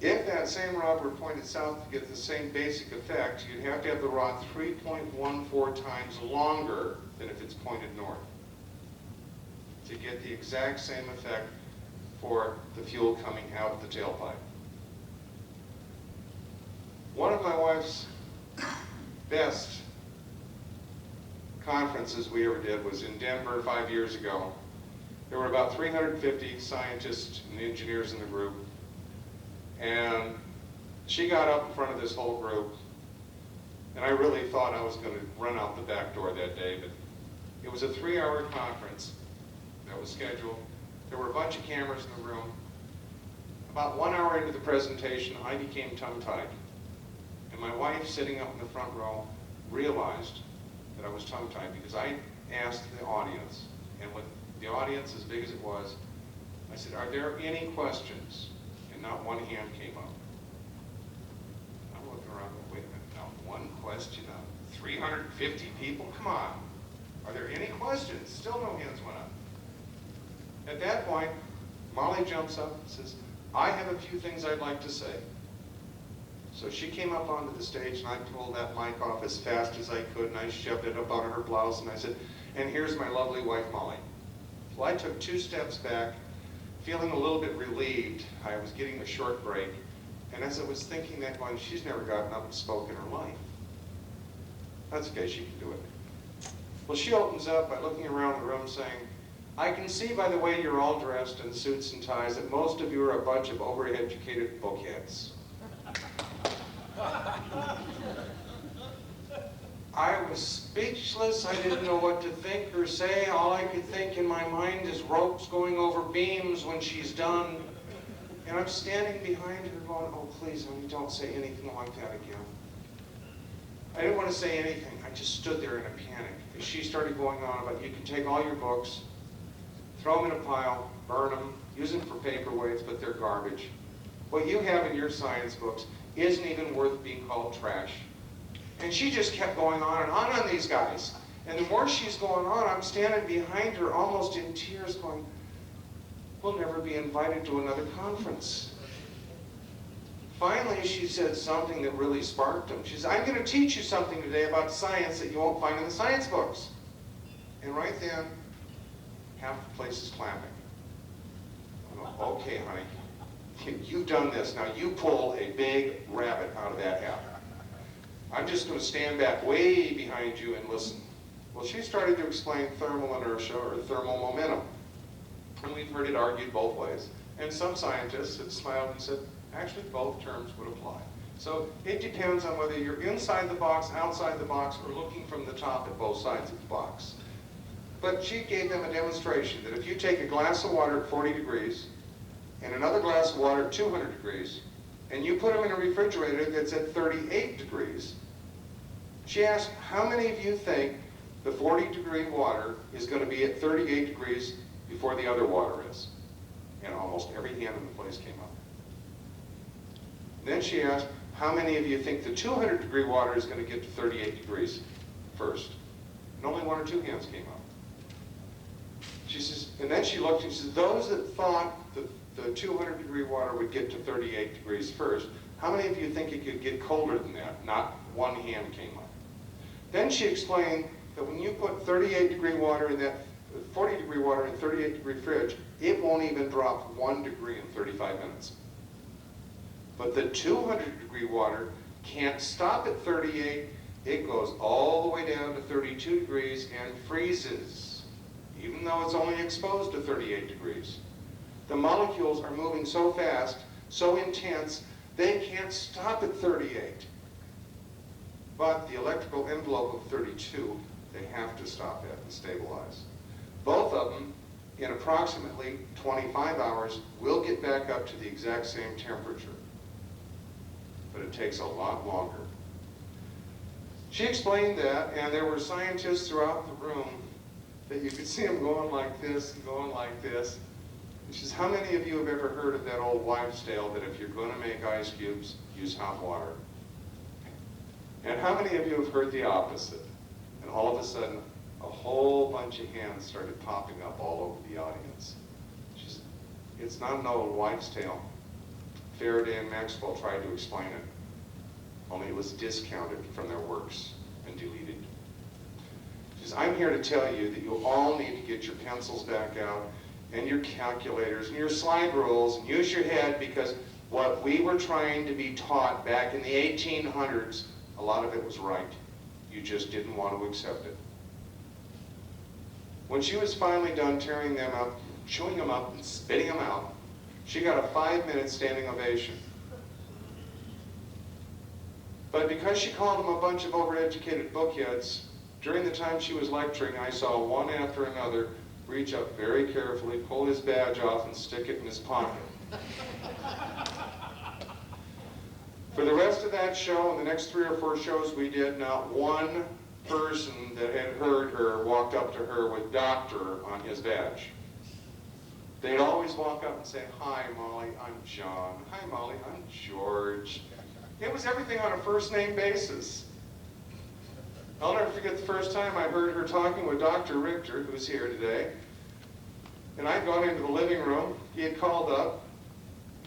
If that same rod were pointed south to get the same basic effect, you'd have to have the rod 3.14 times longer than if it's pointed north to get the exact same effect for the fuel coming out of the tailpipe. One of my wife's best conferences we ever did was in Denver 5 years ago. There were about 350 scientists and engineers in the group. And she got up in front of this whole group, and I really thought I was going to run out the back door that day, but it was a 3-hour conference that was scheduled. There were a bunch of cameras in the room. About 1 hour into the presentation, I became tongue-tied. And my wife, sitting up in the front row, realized that I was tongue-tied because I asked the audience, and with the audience as big as it was, I said, "Are there any questions?" And not one hand came up. I'm looking around, wait a minute, not one question out of 350 people? Come on. Are there any questions? Still no hands went up. At that point, Molly jumps up and says, "I have a few things I'd like to say." So she came up onto the stage, and I pulled that mic off as fast as I could, and I shoved it up out of her blouse, and I said, "And here's my lovely wife, Molly." Well, I took 2 steps back, feeling a little bit relieved. I was getting a short break, and as I was thinking that, going, she's never gotten up and spoken in her life. That's okay, she can do it. Well, she opens up by looking around the room saying, "I can see by the way you're all dressed in suits and ties that most of you are a bunch of overeducated bookheads." I was speechless. I didn't know what to think or say. All I could think in my mind is ropes going over beams when she's done. And I'm standing behind her going, "Oh, please, honey, don't say anything like that again." I didn't want to say anything. I just stood there in a panic. And she started going on about, "You can take all your books, throw them in a pile, burn them, use them for paperweights, but they're garbage. What you have in your science books isn't even worth being called trash." And she just kept going on these guys. And the more she's going on, I'm standing behind her almost in tears going, "We'll never be invited to another conference." Finally, she said something that really sparked him. She said, "I'm going to teach you something today about science that you won't find in the science books." And right then, half the place is clapping. I go, "Okay, honey, you've done this. Now you pull a big rabbit out of that hat. I'm just going to stand back way behind you and listen." Well, she started to explain thermal inertia or thermal momentum. And we've heard it argued both ways. And some scientists have smiled and said, actually, both terms would apply. So it depends on whether you're inside the box, outside the box, or looking from the top at both sides of the box. But she gave them a demonstration that if you take a glass of water at 40 degrees and another glass of water at 200 degrees, and you put them in a refrigerator that's at 38 degrees, she asked, how many of you think the 40-degree water is going to be at 38 degrees before the other water is? And almost every hand in the place came up. Then she asked, how many of you think the 200-degree water is going to get to 38 degrees first? And only one or two hands came up. She says, and then she looked and she says, those that thought that the 200-degree water would get to 38 degrees first, how many of you think it could get colder than that? Not one hand came up. Then she explained that when you put 38-degree water in that 40-degree water in 38-degree fridge, it won't even drop 1 degree in 35 minutes. But the 200-degree water can't stop at 38. It goes all the way down to 32 degrees and freezes, even though it's only exposed to 38 degrees. The molecules are moving so fast, so intense, they can't stop at 38. But the electrical envelope of 32, they have to stop at and stabilize. Both of them, in approximately 25 hours, will get back up to the exact same temperature. But it takes a lot longer. She explained that, and there were scientists throughout the room that you could see them going like this and going like this. And she says, how many of you have ever heard of that old wives' tale that if you're going to make ice cubes, use hot water? And how many of you have heard the opposite? And all of a sudden, a whole bunch of hands started popping up all over the audience. She said, it's not an old wives' tale. Faraday and Maxwell tried to explain it, only it was discounted from their works and deleted. She says, I'm here to tell you that you all need to get your pencils back out and your calculators and your slide rules and use your head, because what we were trying to be taught back in the 1800s, a lot of it was right. You just didn't want to accept it. When she was finally done tearing them up, chewing them up, and spitting them out, she got a 5-minute standing ovation. But because she called them a bunch of overeducated bookheads, during the time she was lecturing, I saw one after another reach up very carefully, pull his badge off, and stick it in his pocket. For the rest of that show and the next 3 or 4 shows we did, not one person that had heard her walked up to her with doctor on his badge. They'd always walk up and say, hi, Molly, I'm John. Hi, Molly, I'm George. It was everything on a first-name basis. I'll never forget the first time I heard her talking with Dr. Richter, who's here today. And I'd gone into the living room. He had called up,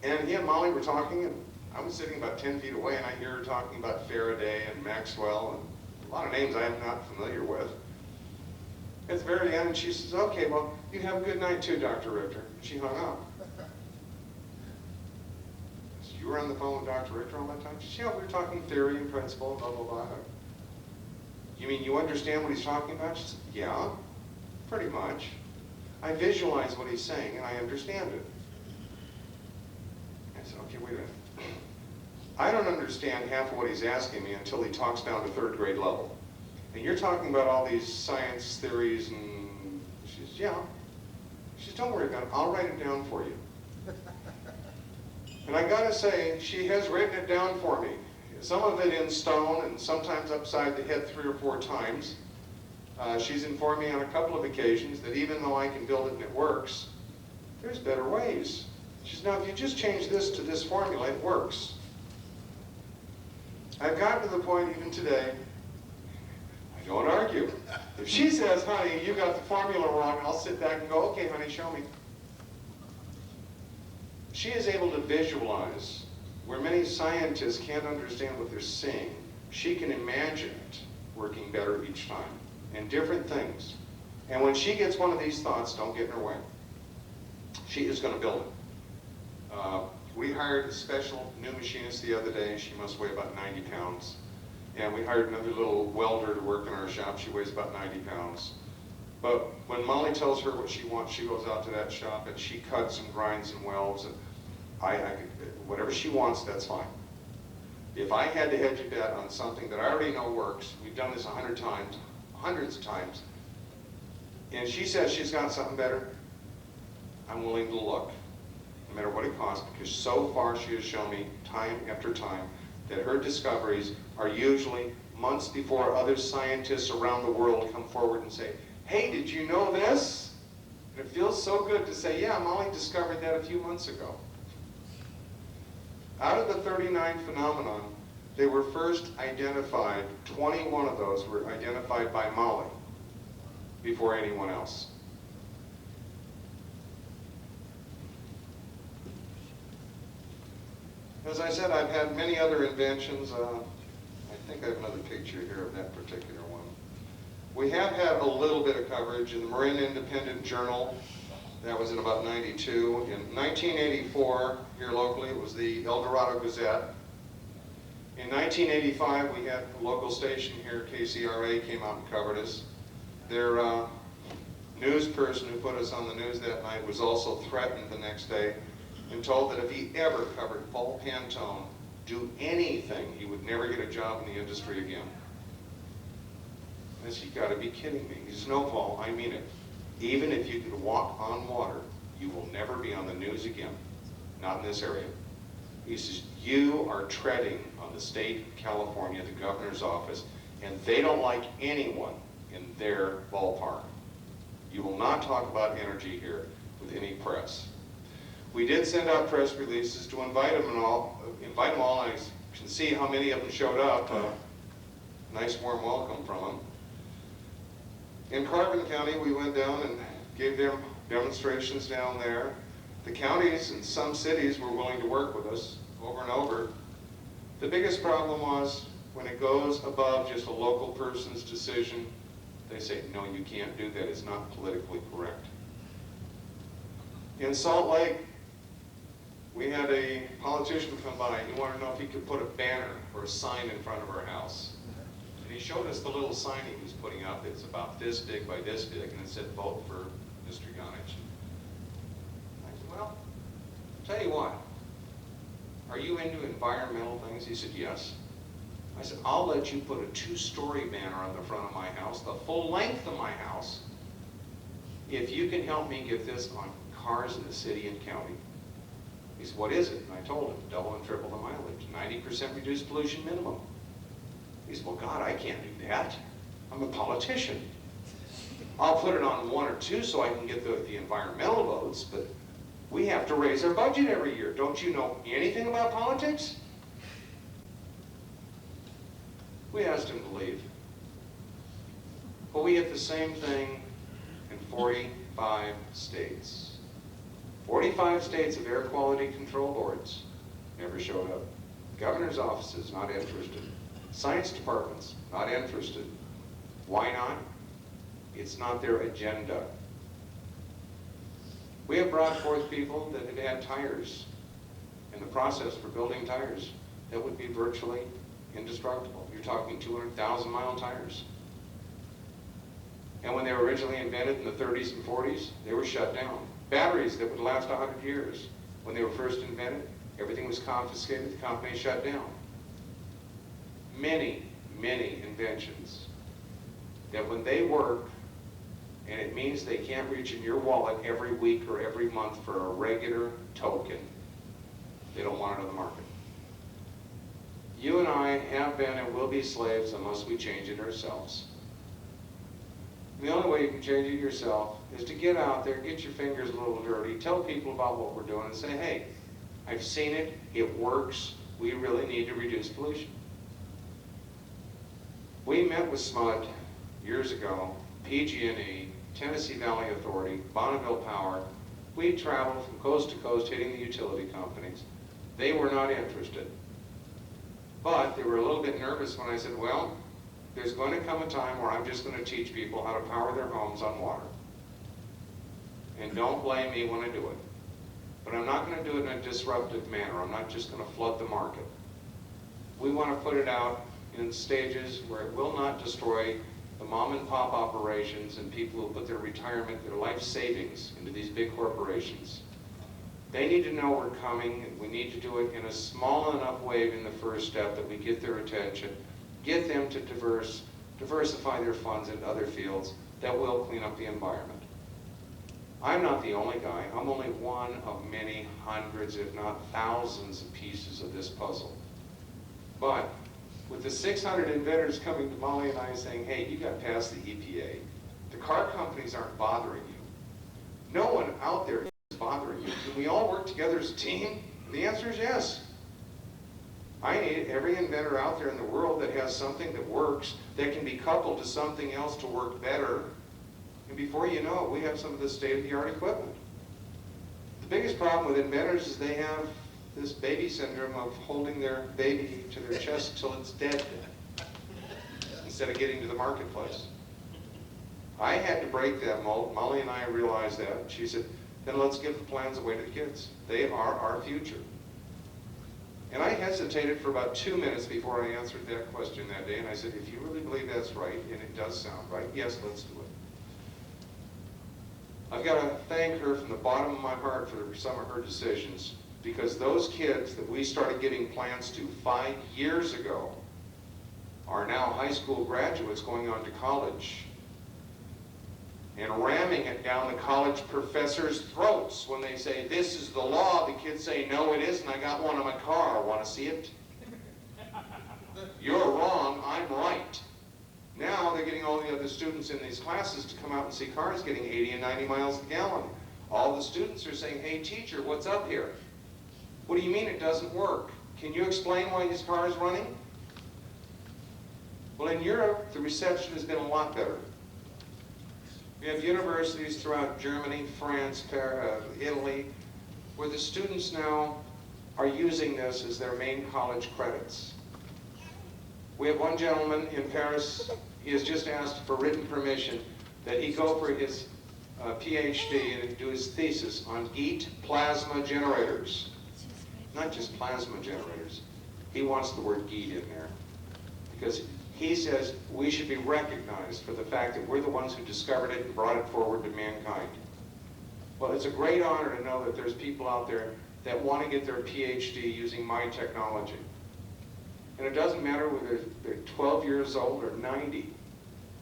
and he and Molly were talking, and I was sitting about 10 feet away, and I hear her talking about Faraday and Maxwell and a lot of names I'm not familiar with. At the very end, she says, okay, well, you have a good night too, Dr. Richter. She hung up. So you were on the phone with Dr. Richter all that time? She said, yeah, we were talking theory and principle, blah, blah, blah. You mean you understand what he's talking about? She said, yeah, pretty much. I visualize what he's saying and I understand it. I said, okay, wait a minute. I don't understand half of what he's asking me until he talks down to 3rd grade level. And you're talking about all these science theories, and she says, yeah. She says, don't worry about it, I'll write it down for you. And I gotta say, she has written it down for me. Some of it in stone, and sometimes upside the head 3 or 4 times. She's informed me on a couple of occasions that even though I can build it and it works, there's better ways. She says, now if you just change this to this formula, it works. I've gotten to the point even today, I don't argue. If she says, honey, you got the formula wrong, I'll sit back and go, okay, honey, show me. She is able to visualize where many scientists can't understand what they're seeing. She can imagine it working better each time, and different things. And when she gets one of these thoughts, don't get in her way. She is going to build it. We hired a special new machinist the other day. She must weigh about 90 pounds. And we hired another little welder to work in our shop. She weighs about 90 pounds. But when Molly tells her what she wants, she goes out to that shop and she cuts and grinds and welds. And whatever she wants, that's fine. If I had to hedge a bet on something that I already know works, we've done this 100 times, hundreds of times, and she says she's got something better, I'm willing to look. no matter what it costs, because so far she has shown me time after time that her discoveries are usually months before other scientists around the world come forward and say, hey, did you know this? And it feels so good to say, yeah, Molly discovered that a few months ago. Out of the 39 phenomenon, they were first identified, 21 of those were identified by Molly before anyone else. As I said, I've had many other inventions. I think I have another picture here of that particular one. We have had a little bit of coverage in the Marin Independent Journal. That was in about 92. In 1984, here locally, it was the El Dorado Gazette. In 1985, we had a local station here, KCRA, came out and covered us. Their news person who put us on the news that night was also threatened the next day and told that if he ever covered Paul Pantone, do anything, he would never get a job in the industry again. I said, you gotta be kidding me. He says, no, Paul, I mean it. Even if you could walk on water, you will never be on the news again. Not in this area. He says, you are treading on the state of California, the governor's office, and they don't like anyone in their ballpark. You will not talk about energy here with any press. We did send out press releases to invite them all, and I can see how many of them showed up. Nice warm welcome from them. In Carbon County, we went down and gave them demonstrations down there. The counties and some cities were willing to work with us over and over. The biggest problem was when it goes above just a local person's decision, they say, no, you can't do that. It's not politically correct. In Salt Lake, we had a politician come by. He wanted to know if he could put a banner or a sign in front of our house. And he showed us the little sign he was putting up. It's about this big by this big, and it said, vote for Mr. Yonich. I said, well, tell you what, are you into environmental things? He said, yes. I said, I'll let you put a 2-story banner on the front of my house, the full length of my house, if you can help me get this on cars in the city and county. He said, what is it? And I told him, double and triple the mileage, 90% reduced pollution minimum. He said, well, God, I can't do that. I'm a politician. I'll put it on 1 or 2 so I can get the environmental votes, but we have to raise our budget every year. Don't you know anything about politics? We asked him to leave. But we get the same thing in 45 states. 45 states of air quality control boards never showed up. Governor's offices, not interested. Science departments, not interested. Why not? It's not their agenda. We have brought forth people that had had tires in the process for building tires that would be virtually indestructible. You're talking 200,000-mile tires. And when they were originally invented in the 30s and 40s, they were shut down. Batteries that would last 100 years. When they were first invented, everything was confiscated, the company shut down. Many, many inventions that when they work, and it means they can't reach in your wallet every week or every month for a regular token, they don't want it on the market. You and I have been and will be slaves unless we change it ourselves. The only way you can change it yourself is to get out there, get your fingers a little dirty, tell people about what we're doing, and say, hey, I've seen it, it works, we really need to reduce pollution. We met with SMUD years ago, PG&E, Tennessee Valley Authority, Bonneville Power. We traveled from coast to coast hitting the utility companies. They were not interested. But they were a little bit nervous when I said, well, there's going to come a time where I'm just going to teach people how to power their homes on water. And don't blame me when I do it. But I'm not going to do it in a disruptive manner. I'm not just going to flood the market. We want to put it out in stages where it will not destroy the mom and pop operations and people who put their retirement, their life savings into these big corporations. They need to know we're coming, and we need to do it in a small enough wave in the first step that we get their attention, get them to diversify their funds into other fields that will clean up the environment. I'm not the only guy. I'm only one of many hundreds, if not thousands, of pieces of this puzzle. But with the 600 inventors coming to Molly and I saying, hey, you got past the EPA. The car companies aren't bothering you. No one out there is bothering you. Can we all work together as a team? And the answer is yes. I need every inventor out there in the world that has something that works, that can be coupled to something else to work better. And before you know it, we have some of the state-of-the-art equipment. The biggest problem with inventors is they have this baby syndrome of holding their baby to their chest till it's dead, instead of getting to the marketplace. I had to break that mold. Molly and I realized that. She said, then let's give the plans away to the kids. They are our future. And I hesitated for about 2 minutes before I answered that question that day, and I said, if you really believe that's right, and it does sound right, yes, let's do it. I've got to thank her from the bottom of my heart for some of her decisions, because those kids that we started giving plans to 5 years ago are now high school graduates going on to college and ramming it down the college professors' throats when they say, this is the law. The kids say, no, it isn't. I got one in my car. Want to see it? You're wrong. I'm right. Now they're getting all the other students in these classes to come out and see cars getting 80 and 90 miles a gallon. All the students are saying, hey, teacher, what's up here? What do you mean it doesn't work? Can you explain why this car is running? Well, in Europe, the reception has been a lot better. We have universities throughout Germany, France, Italy, where the students now are using this as their main college credits. We have one gentleman in Paris, he has just asked for written permission that he go for his PhD and do his thesis on GEET plasma generators. Not just plasma generators. He wants the word GEET in there, because he says we should be recognized for the fact that we're the ones who discovered it and brought it forward to mankind. Well, it's a great honor to know that there's people out there that want to get their PhD using my technology. And it doesn't matter whether they're 12 years old or 90.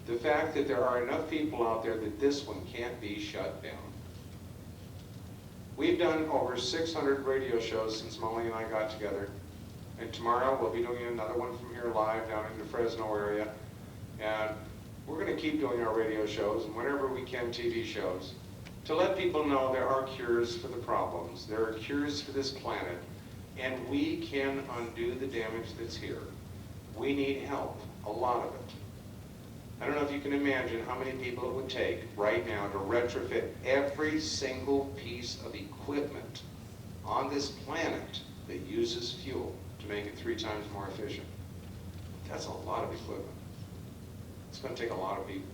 The fact that there are enough people out there that this one can't be shut down. We've done over 600 radio shows since Molly and I got together. And tomorrow we'll be doing another one from here live down in the Fresno area. And we're going to keep doing our radio shows and whenever we can TV shows to let people know there are cures for the problems. There are cures for this planet. And we can undo the damage that's here. We need help, a lot of it. I don't know if you can imagine how many people it would take right now to retrofit every single piece of equipment on this planet that uses fuel to make it 3 times more efficient. That's a lot of equipment. It's going to take a lot of people.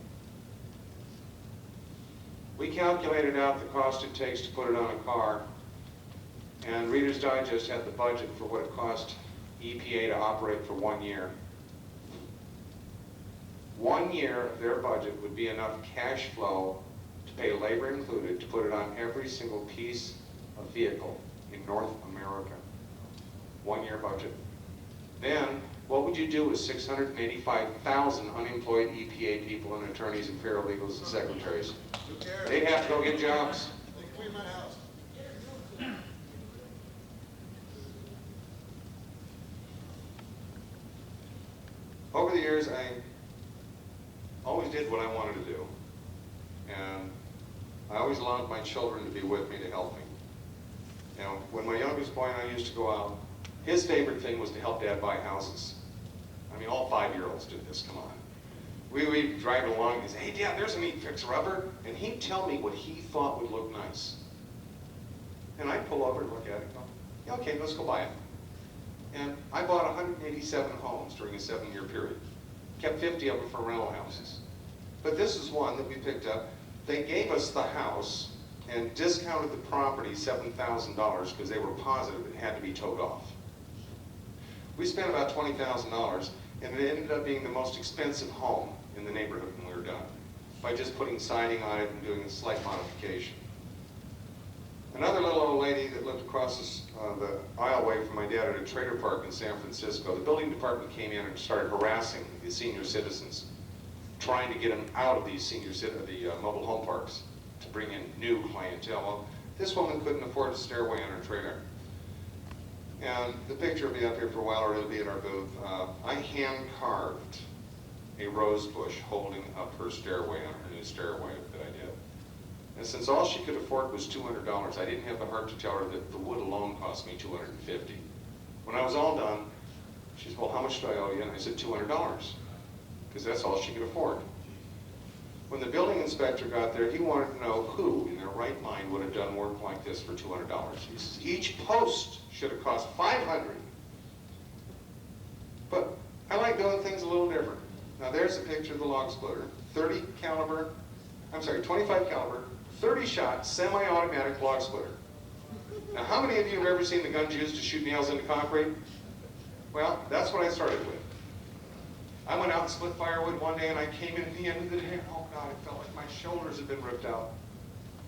We calculated out the cost it takes to put it on a car, and Reader's Digest had the budget for what it cost EPA to operate for 1 year. 1 year of their budget would be enough cash flow to pay labor included to put it on every single piece of vehicle in North America. 1 year budget. Then, what would you do with 685,000 unemployed EPA people and attorneys and paralegals and secretaries? They'd have to go get jobs. Over the years, I always did what I wanted to do. And I always allowed my children to be with me to help me. Now, when my youngest boy and I used to go out, his favorite thing was to help Dad buy houses. I mean, all 5-year-olds did this, come on. We'd drive along and he'd say, hey, Dad, there's a neat fixer-upper. And he'd tell me what he thought would look nice. And I'd pull over and look at it and go, yeah, okay, let's go buy it. And I bought 187 homes during a 7-year period. Kept 50 of them for rental houses. But this is one that we picked up. They gave us the house and discounted the property $7,000 because they were positive it had to be towed off. We spent about $20,000, and it ended up being the most expensive home in the neighborhood when we were done, by just putting siding on it and doing a slight modification. Another little old lady that lived across the aisleway from my dad at a trailer park in San Francisco, the building department came in and started harassing the senior citizens, trying to get them out of these the mobile home parks. to bring in new clientele. Well, this woman couldn't afford a stairway on her trailer. And the picture will be up here for a while, or it'll be at our booth. I hand-carved a rose bush holding up her stairway on her new stairway that I did. And since all she could afford was $200, I didn't have the heart to tell her that the wood alone cost me $250. When I was all done, she said, well, how much do I owe you? And I said, $200, because that's all she could afford. When the building inspector got there, he wanted to know who in their right mind would have done work like this for $200. He says, each post should have cost $500. But I like doing things a little different. Now there's a picture of the log splitter, 25 caliber, 30 shot, semi-automatic log splitter. Now how many of you have ever seen the guns used to shoot nails into concrete? Well, that's what I started with. I went out and split firewood one day and I came in at the end of the day, oh God, it felt like my shoulders had been ripped out.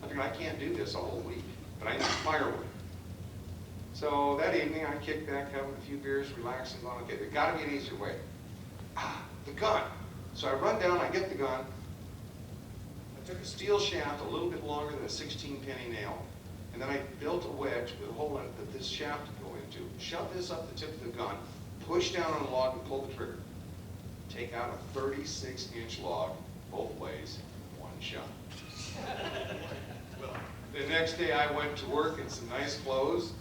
I figured I can't do this a whole week, but I need firewood. So that evening I kicked back, having a few beers, relaxing, going, okay, there's got to be an easier way. The gun. So I run down, I get the gun. I took a steel shaft a little bit longer than a 16-penny nail, and then I built a wedge with a hole in it that this shaft would go into. Shove this up the tip of the gun, push down on the log and pull the trigger. Take out a 36-inch log both ways, one shot. The next day I went to work in some nice clothes,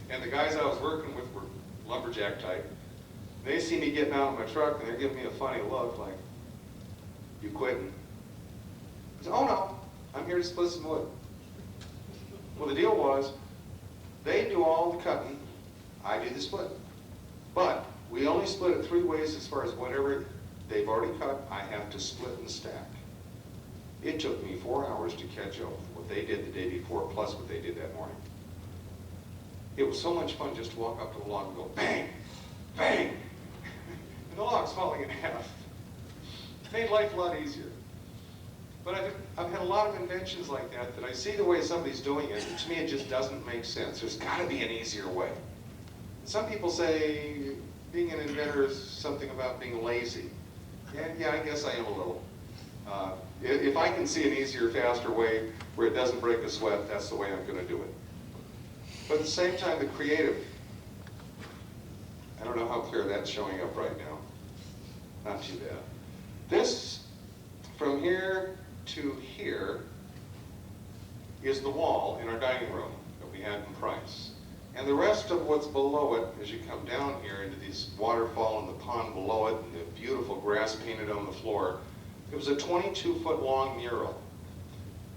and the guys I was working with were lumberjack type. They see me getting out of my truck and they're giving me a funny look like, you quitting? I said, oh no, I'm here to split some wood. Well, the deal was, they do all the cutting, I do the split. But we only split it 3 ways as far as whatever they've already cut, I have to split and stack. It took me 4 hours to catch up with what they did the day before, plus what they did that morning. It was so much fun just to walk up to the log and go, bang, bang, and the log's falling in half. It made life a lot easier. But I've had a lot of inventions like that I see the way somebody's doing it, and to me it just doesn't make sense. There's got to be an easier way. Some people say being an inventor is something about being lazy. Yeah, I guess I am a little. If I can see an easier, faster way where it doesn't break a sweat, that's the way I'm going to do it. But at the same time, the creative, I don't know how clear that's showing up right now. Not too bad. This, from here to here, is the wall in our dining room that we had in Price. And the rest of what's below it, as you come down here into this waterfall and the pond below it, and the beautiful grass painted on the floor, it was a 22-foot long mural.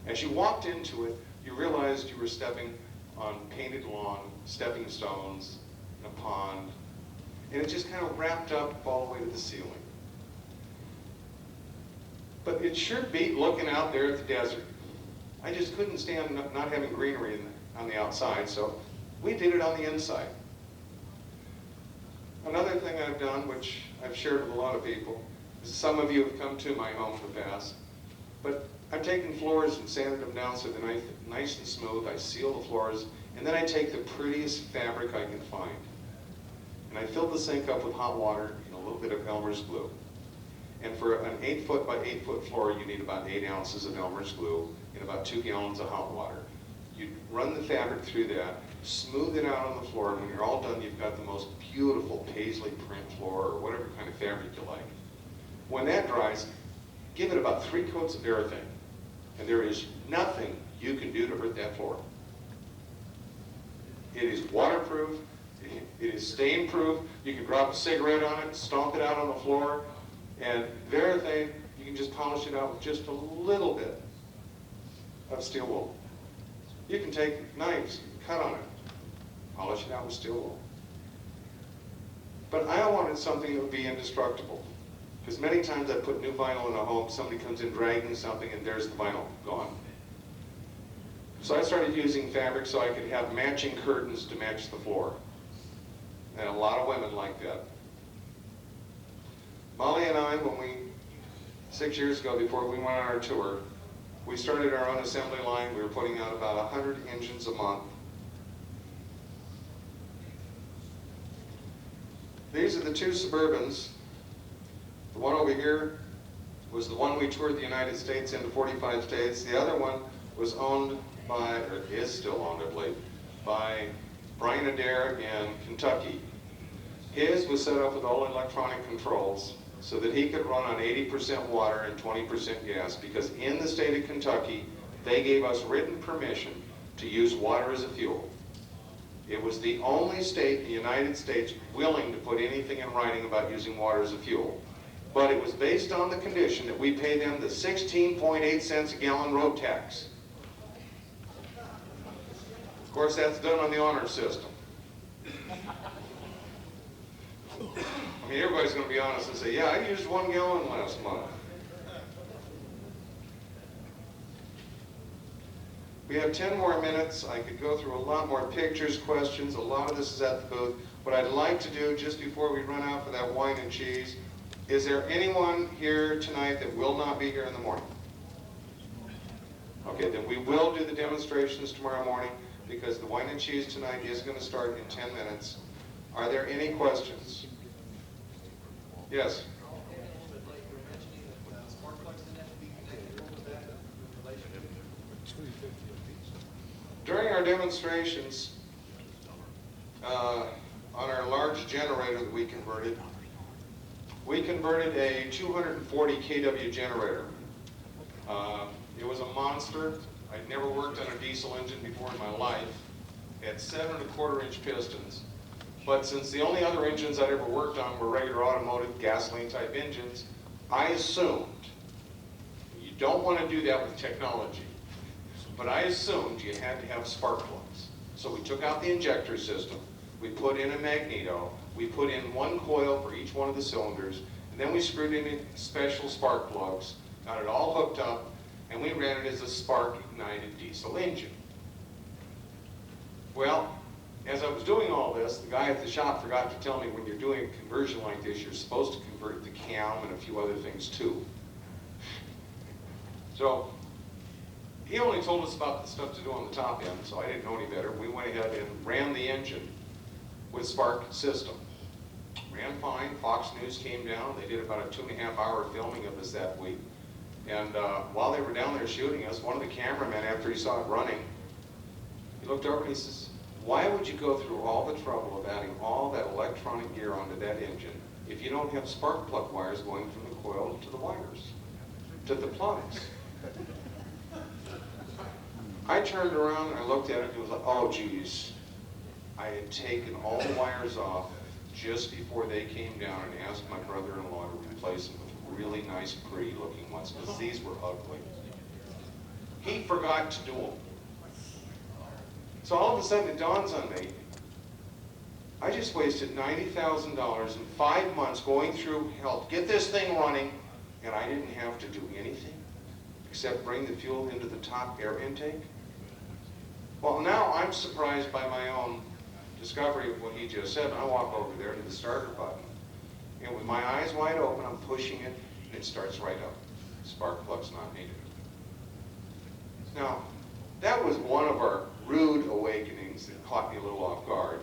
As you walked into it, you realized you were stepping on painted lawn, stepping stones, in a pond, and it just kind of wrapped up all the way to the ceiling. But it sure beat looking out there at the desert. I just couldn't stand not having greenery on the outside, so we did it on the inside. Another thing I've done, which I've shared with a lot of people, is some of you have come to my home in the past, but I've taken floors and sanded them down so they're nice and smooth. I seal the floors, and then I take the prettiest fabric I can find. And I fill the sink up with hot water and a little bit of Elmer's glue. And for an 8-foot by 8-foot floor, you need about 8 ounces of Elmer's glue and about 2 gallons of hot water. You run the fabric through that, smooth it out on the floor, and when you're all done, you've got the most beautiful paisley print floor or whatever kind of fabric you like. When that dries, give it about 3 coats of everything, and there is nothing you can do to hurt that floor. It is waterproof, it is stain-proof. You can drop a cigarette on it, stomp it out on the floor, and everything, you can just polish it out with just a little bit of steel wool. You can take knives, cut on it, polish it out with steel wool. But I wanted something that would be indestructible. Because many times I put new vinyl in a home, somebody comes in dragging something, and there's the vinyl gone. So I started using fabric so I could have matching curtains to match the floor. And a lot of women like that. Molly and I, 6 years ago before we went on our tour, we started our own assembly line. We were putting out about 100 engines a month. These are the 2 Suburbans. The one over here was the one we toured the United States into 45 states. The other one was owned by, or is still owned, I believe, by Brian Adair in Kentucky. His was set up with all electronic controls so that he could run on 80% water and 20% gas, because in the state of Kentucky, they gave us written permission to use water as a fuel. It was the only state in the United States willing to put anything in writing about using water as a fuel. But it was based on the condition that we pay them the 16.8 cents a gallon road tax. Of course, that's done on the honor system. I mean, everybody's going to be honest and say, yeah, I used 1 gallon last month. We have 10 more minutes. I could go through a lot more pictures, questions. A lot of this is at the booth. What I'd like to do, just before we run out for that wine and cheese, is there anyone here tonight that will not be here in the morning? Okay, then we will do the demonstrations tomorrow morning, because the wine and cheese tonight is going to start in 10 minutes. Are there any questions? Yes? During our demonstrations, on our large generator that we converted a 240 kW generator. It was a monster. I'd never worked on a diesel engine before in my life. It had 7¼ inch pistons. But since the only other engines I'd ever worked on were regular automotive gasoline type engines, I assumed, you don't want to do that with technology, but I assumed you had to have spark plugs. So we took out the injector system, we put in a magneto, we put in 1 coil for each one of the cylinders, and then we screwed in special spark plugs, got it all hooked up, and we ran it as a spark-ignited diesel engine. Well, as I was doing all this, the guy at the shop forgot to tell me, when you're doing a conversion like this, you're supposed to convert the cam and a few other things too. So he only told us about the stuff to do on the top end, so I didn't know any better. We went ahead and ran the engine with spark system. Ran fine. Fox News came down. They did about a 2.5-hour filming of us that week. And while they were down there shooting us, one of the cameramen, after he saw it running, he looked over and he says, why would you go through all the trouble of adding all that electronic gear onto that engine if you don't have spark plug wires going from the coil to the wires, to the plugs? I turned around and I looked at it and it was like, oh geez. I had taken all the wires off just before they came down and asked my brother-in-law to replace them with really nice, pretty looking ones, because these were ugly. He forgot to do them. So all of a sudden it dawns on me, I just wasted $90,000 in 5 months going through hell to get this thing running, and I didn't have to do anything except bring the fuel into the top air intake. Well, now I'm surprised by my own discovery of what he just said. I walk over there to the starter button, and with my eyes wide open, I'm pushing it, and it starts right up. Spark plug's not needed. Now, that was one of our rude awakenings that caught me a little off guard.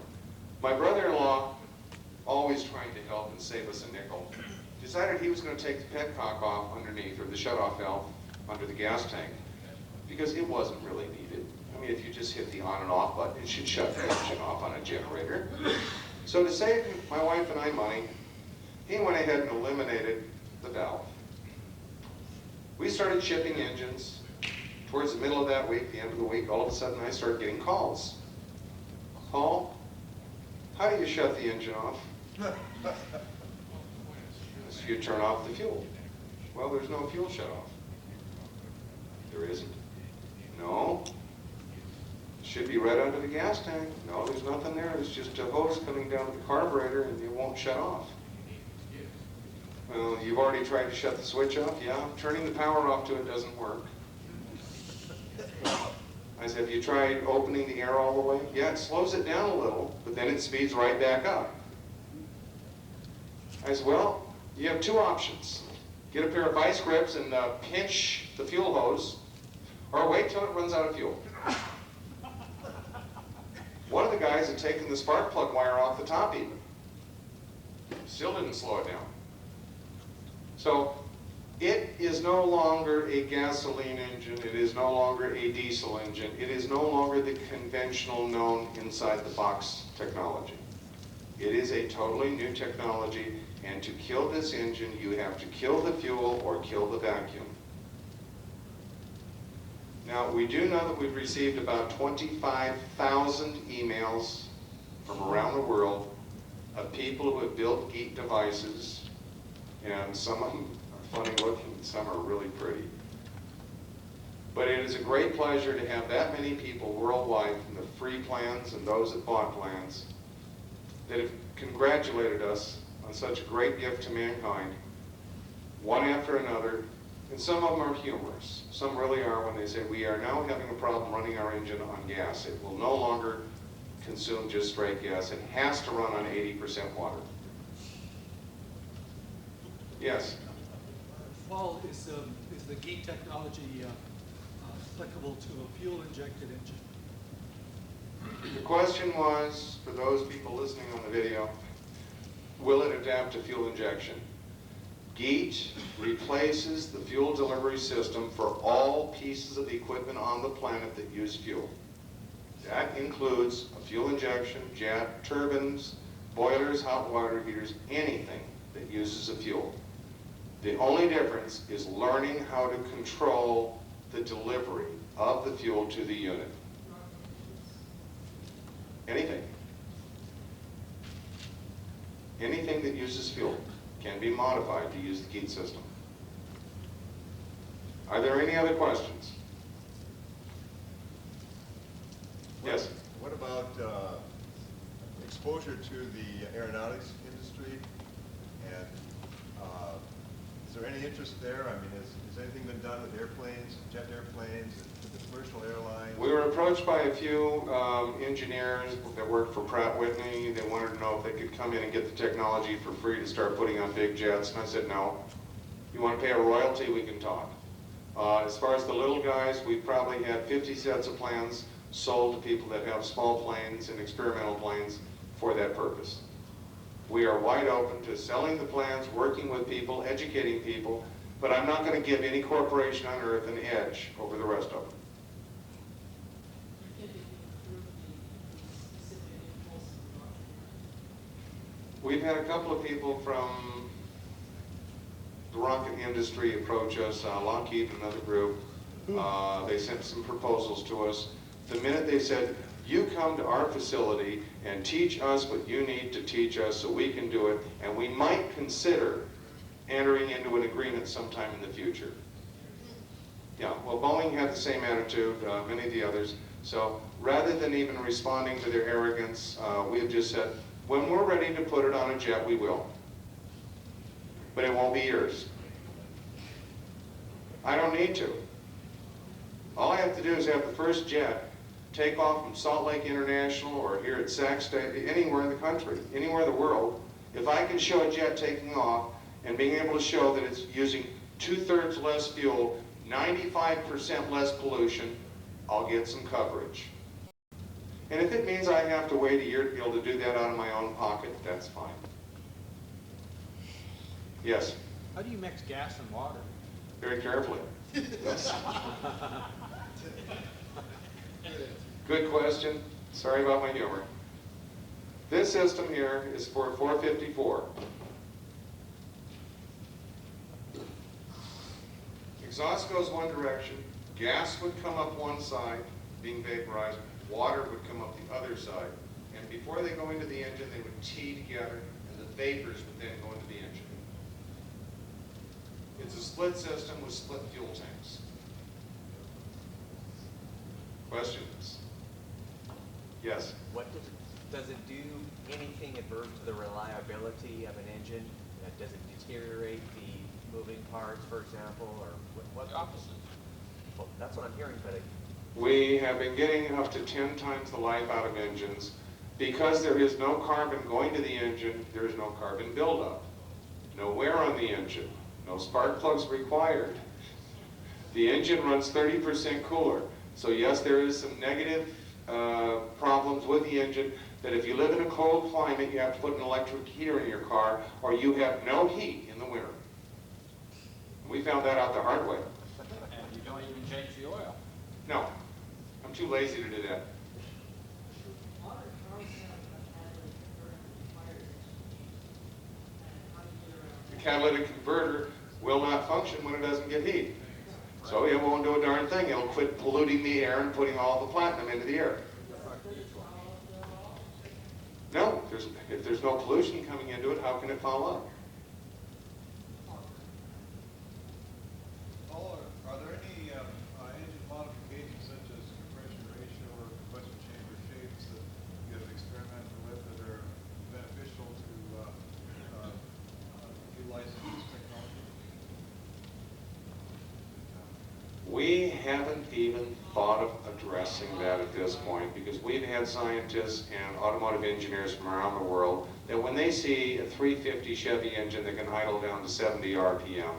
My brother-in-law, always trying to help and save us a nickel, decided he was going to take the petcock off underneath, or the shutoff valve under the gas tank, because it wasn't really needed. I mean, if you just hit the on and off button, it should shut the engine off on a generator. So to save my wife and I money, he went ahead and eliminated the valve. We started shipping engines. Towards the middle of that week, the end of the week, all of a sudden I started getting calls. Paul, how do you shut the engine off? So you turn off the fuel. Well, there's no fuel shut off. There isn't. No. It should be right under the gas tank. No, there's nothing there. It's just a hose coming down to the carburetor and it won't shut off. Well, you've already tried to shut the switch off? Yeah. Turning the power off to it doesn't work. I said, have you tried opening the air all the way? Yeah, it slows it down a little, but then it speeds right back up. I said, well, you have 2 options. Get a pair of vice grips and pinch the fuel hose, or wait till it runs out of fuel. One of the guys had taken the spark plug wire off the top even. Still didn't slow it down. So It is no longer a gasoline engine. It is no longer a diesel engine. It is no longer the conventional known inside the box technology. It is a totally new technology, and to kill this engine, you have to kill the fuel or kill the vacuum. Now, we do know that we've received about 25,000 emails from around the world of people who have built GEET devices, and some of them are funny looking, some are really pretty. But it is a great pleasure to have that many people worldwide, from the free plans and those that bought plans, that have congratulated us on such a great gift to mankind, one after another. And some of them are humorous. Some really are when they say, we are now having a problem running our engine on gas. It will no longer consume just straight gas. It has to run on 80% water. Yes? Paul, is the GEET technology applicable to a fuel-injected engine? The question was, for those people listening on the video, will it adapt to fuel injection? GEET replaces the fuel delivery system for all pieces of equipment on the planet that use fuel. That includes a fuel injection, jet, turbines, boilers, hot water heaters, anything that uses a fuel. The only difference is learning how to control the delivery of the fuel to the unit. Anything. Anything that uses fuel can be modified to use the GEET system. Are there any other questions? Yes? What about exposure to the aeronautics industry? And is there any interest there? I mean, has anything been done with airplanes, jet airplanes, and the commercial airlines? We were approached by a few engineers that worked for Pratt Whitney. They wanted to know if they could come in and get the technology for free to start putting on big jets, and I said no. You want to pay a royalty, we can talk. As far as the little guys, we've probably had 50 sets of plans sold to people that have small planes and experimental planes for that purpose. We are wide open to selling the plans, working with people, educating people, but I'm not going to give any corporation on earth an edge over the rest of them. We've had a couple of people from the rocket industry approach us, Lockheed and another group. They sent some proposals to us. The minute they said, you come to our facility and teach us what you need to teach us so we can do it, and we might consider entering into an agreement sometime in the future. Yeah, well, Boeing had the same attitude, many of the others. So rather than even responding to their arrogance, we have just said, when we're ready to put it on a jet, we will. But it won't be yours. I don't need to. All I have to do is have the first jet take off from Salt Lake International or here at Sac State, anywhere in the country, anywhere in the world. If I can show a jet taking off and being able to show that it's using 2/3 less fuel, 95% less pollution, I'll get some coverage. And if it means I have to wait a year to be able to do that out of my own pocket, that's fine. Yes? How do you mix gas and water? Very carefully. Yes. Good question. Sorry about my humor. This system here is for 454. Exhaust goes one direction, gas would come up one side, being vaporized, water would come up the other side, and before they go into the engine, they would tee together, and the vapors would then go into the engine. It's a split system with split fuel tanks. Questions? Yes? What does it do anything adverse to the reliability of an engine? Does it deteriorate the moving parts, for example, or what? The opposite. Well, that's what I'm hearing, but we have been getting up to 10 times the life out of engines. Because there is no carbon going to the engine, there is no carbon buildup. No wear on the engine. No spark plugs required. The engine runs 30% cooler. So yes, there is some negative problems with the engine, that if you live in a cold climate, you have to put an electric heater in your car, or you have no heat in the winter. We found that out the hard way. And you don't even change the oil. No, I'm too lazy to do that. Modern cars have a catalytic converter in the fire station. And how do you get around The catalytic converter will not function when it doesn't get heat. So it won't do a darn thing. It'll quit polluting the air and putting all the platinum into the air. No, if there's no pollution coming into it, how can it follow up? Paul, are there any engine modifications such as compression ratio or combustion chamber shapes that you have experimented with that are beneficial to utilizing this technology? We haven't even thought of addressing that at this point because we've had scientists and automotive engineers from around the world that when they see a 350 Chevy engine that can idle down to 70 RPM,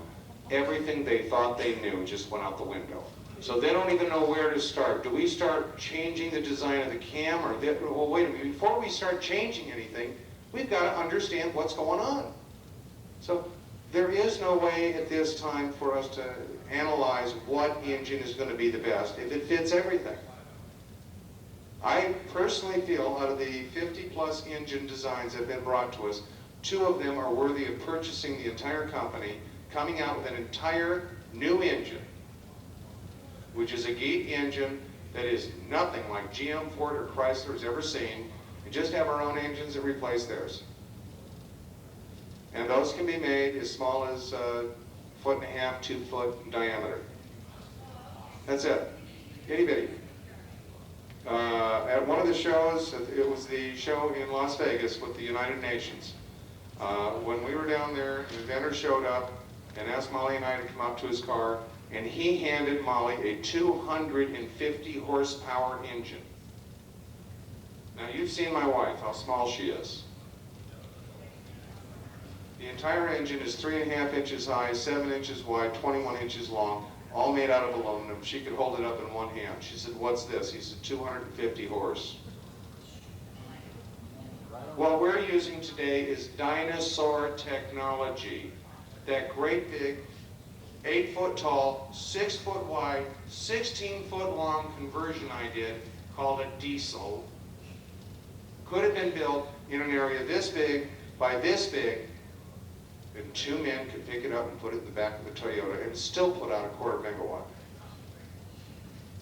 everything they thought they knew just went out the window. So they don't even know where to start. Do we start changing the design of the cam or, well, wait a minute, before we start changing anything, we've got to understand what's going on. So there is no way at this time for us to analyze what engine is going to be the best if it fits everything. I personally feel out of the 50-plus engine designs that have been brought to us, 2 of them are worthy of purchasing the entire company, coming out with an entire new engine, which is a GEET engine that is nothing like GM, Ford, or Chrysler has ever seen. We just have our own engines that replace theirs. And those can be made as small as 1.5 foot, 2 foot in diameter. That's it. Itty bitty. At one of the shows, it was the show in Las Vegas with the United Nations. When we were down there, the inventor showed up and asked Molly and I to come out to his car, and he handed Molly a 250 horsepower engine. Now you've seen my wife, how small she is. The entire engine is 3.5 inches high, 7 inches wide, 21 inches long, all made out of aluminum. She could hold it up in one hand. She said, "What's this?" He said, 250 horse. What we're using today is dinosaur technology. That great big, 8 foot tall, 6 foot wide, 16 foot long conversion I did, called a diesel, could have been built in an area this big by this big, and 2 men could pick it up and put it in the back of a Toyota and still put out a 1/4 megawatt.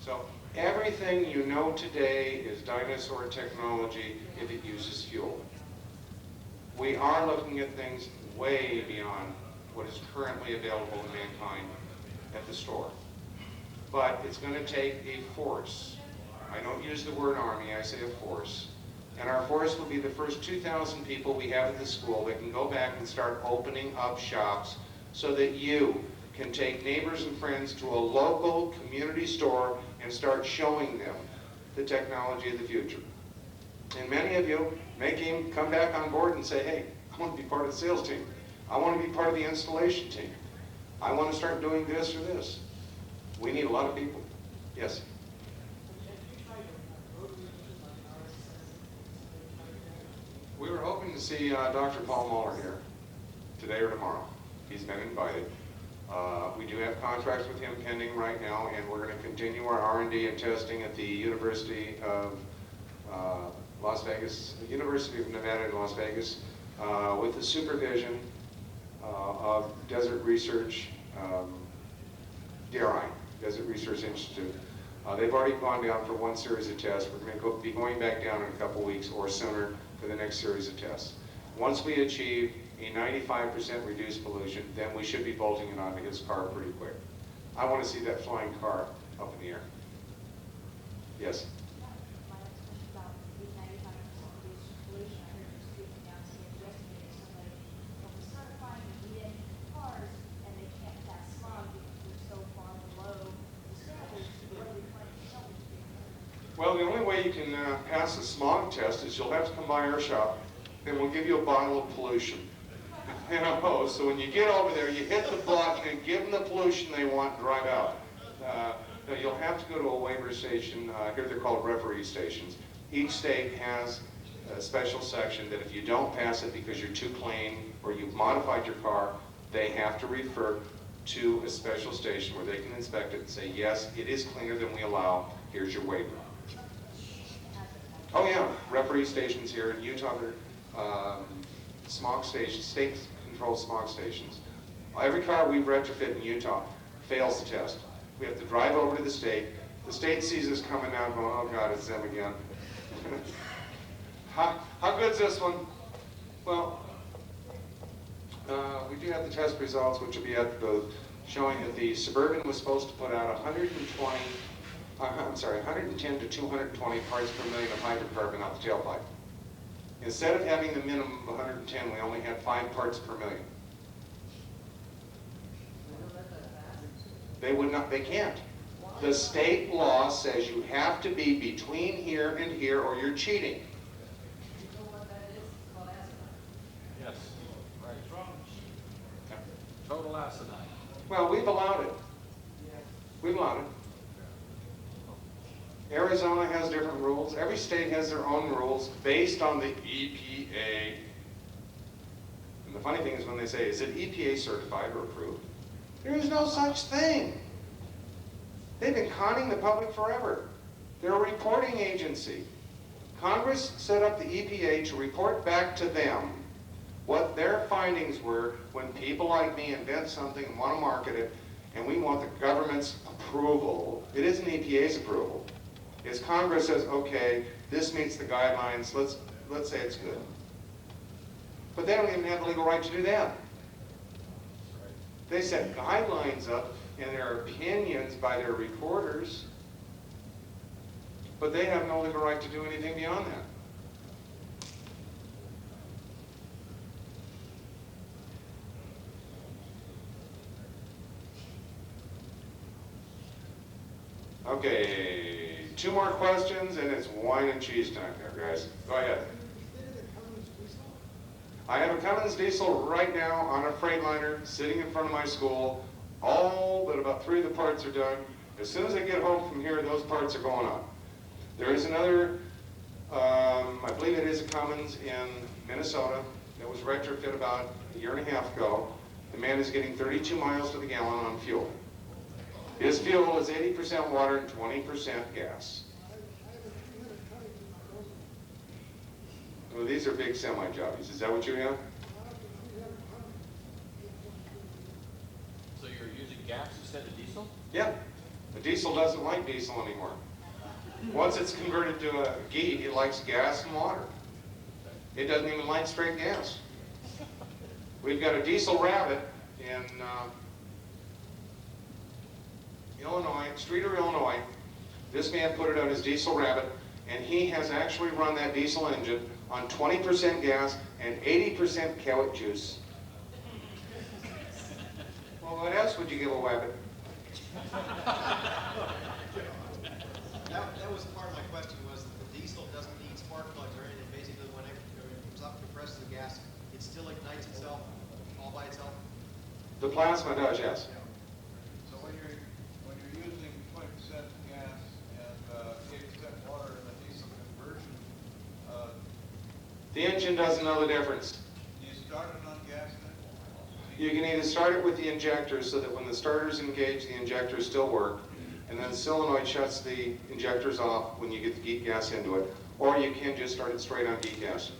So everything you know today is dinosaur technology if it uses fuel. We are looking at things way beyond what is currently available to mankind at the store. But it's going to take a force. I don't use the word army, I say a force. And our force will be the first 2,000 people we have at the school that can go back and start opening up shops so that you can take neighbors and friends to a local community store and start showing them the technology of the future. And many of you may come back on board and say, "Hey, I want to be part of the sales team. I want to be part of the installation team. I want to start doing this or this." We need a lot of people. Yes? We were hoping to see Dr. Paul Muller here today or tomorrow. He's been invited. We do have contracts with him pending right now, and we're going to continue our R&D and testing at the University of Las Vegas, the University of Nevada in Las Vegas, with the supervision of Desert Research, DRI, Desert Research Institute. They've already gone down for one series of tests. We're going to be going back down in a couple weeks or sooner for the next series of tests. Once we achieve a 95% reduced pollution, then we should be bolting it onto his car pretty quick. I want to see that flying car up in the air. Yes? My next question about the 95% reduced pollution. I heard you speaking downstairs yesterday to somebody that was certifying the EPA cars, and they can't pass smog because they're so far below the standards. What are we planning to tell them? Well, the only way you can pass the smog test is you'll have to come by our shop, and we'll give you a bottle of pollution. And a hose. So when you get over there, you hit the button and give them the pollution they want and drive out. You'll have to go to a waiver station. Here they're called referee stations. Each state has a special section that if you don't pass it because you're too clean or you've modified your car, they have to refer to a special station where they can inspect it and say, yes, it is cleaner than we allow, here's your waiver. Oh yeah, referee stations here in Utah, they're smog stations, state-controlled smog stations. Every car we've retrofit in Utah fails the test. We have to drive over to the state sees us coming down going, oh God, it's them again. How good's this one? Well, we do have the test results, which will be at the booth, showing that the Suburban was supposed to put out 110 to 220 parts per million of hydrocarbon out the tailpipe. Instead of having the minimum of 110, we only had 5 parts per million. They would not, they can't. The state law says you have to be between here and here or you're cheating. Yes, right. Total asinine. Well, we've allowed it. We've allowed it. Arizona has different rules. Every state has their own rules based on the EPA. And the funny thing is when they say, is it EPA certified or approved? There is no such thing. They've been conning the public forever. They're a reporting agency. Congress set up the EPA to report back to them what their findings were when people like me invent something and want to market it, and we want the government's approval. It isn't EPA's approval. It's Congress says, okay, this meets the guidelines, let's say it's good. But they don't even have the legal right to do that. They set guidelines up and their opinions by their reporters, but they have no legal right to do anything beyond that. Okay, 2 more questions and it's wine and cheese time there, guys. Go ahead. I have a Cummins diesel right now on a Freightliner sitting in front of my school. All but about 3 of the parts are done. As soon as I get home from here, those parts are going on. There is another, I believe it is a Cummins in Minnesota that was retrofit about a year and a half ago. The man is getting 32 miles to the gallon on fuel. His fuel is 80% water and 20% gas. Well, these are big semi-jobbies. Is that what you have? So you're using gas instead of diesel? Yeah. The diesel doesn't like diesel anymore. Once it's converted to a GEET, it likes gas and water. It doesn't even like straight gas. We've got a diesel rabbit in Illinois, Streeter, Illinois. This man put it on his diesel rabbit, and he has actually run that diesel engine on 20% gas and 80% carrot juice. Well, what else would you give a rabbit? That was part of my question, was that the diesel doesn't need spark plugs or anything. Basically, whenever it comes up, compresses the gas, it still ignites itself all by itself? The plasma does, yes. So when you're using 20% gas and 80% water in the diesel conversion, The engine doesn't know the difference. do you start it on gas then? You can either start it with the injectors so that when the starters engage, the injectors still work, and then solenoid shuts the injectors off when you get the GEET gas into it, or you can just start it straight on GEET gas.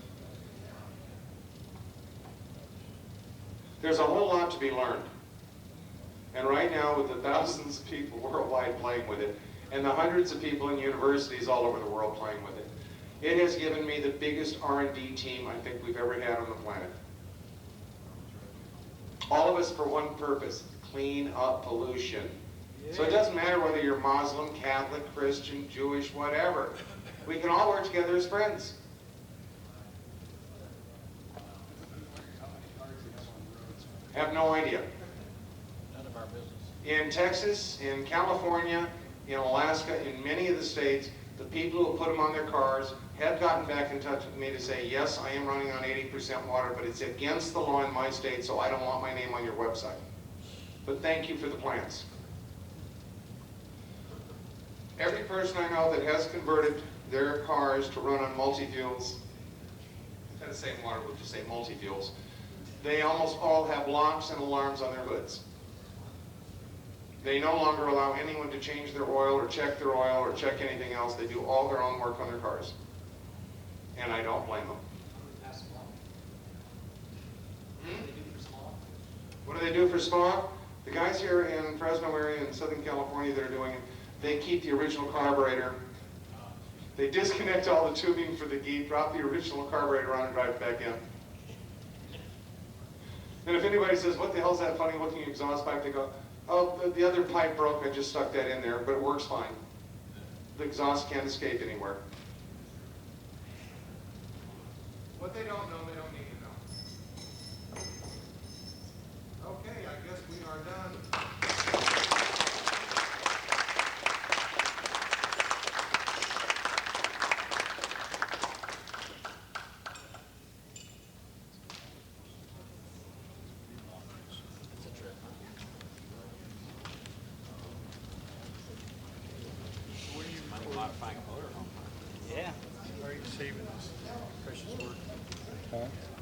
There's a whole lot to be learned. And right now, with the thousands of people worldwide playing with it, and the hundreds of people in universities all over the world playing with it, it has given me the biggest R&D team I think we've ever had on the planet. All of us for one purpose: clean up pollution. So it doesn't matter whether you're Muslim, Catholic, Christian, Jewish, whatever. We can all work together as friends. Have no idea. None of our business. In Texas, in California, in Alaska, in many of the states, the people who put them on their cars have gotten back in touch with me to say, yes, I am running on 80% water, but it's against the law in my state, so I don't want my name on your website. But thank you for the plans. Every person I know that has converted their cars to run on multi-fuels, instead of saying water, we'll just say multi-fuels, they almost all have locks and alarms on their hoods. They no longer allow anyone to change their oil or check anything else. They do all their own work on their cars. And I don't blame them. Pass them along. Hmm? What do they do for small? What do they do for smog? The guys here in Fresno area in Southern California that are doing it, they keep the original carburetor. They disconnect all the tubing for the GEET, drop the original carburetor on and drive it back in. And if anybody says, what the hell's that funny looking exhaust pipe? They go, oh, the other pipe broke, I just stuck that in there, but it works fine. The exhaust can't escape anywhere. What they don't know, they don't need to know. Okay, I guess we are done. Modifying a motor home. Yeah. Are you saving us precious work? Huh?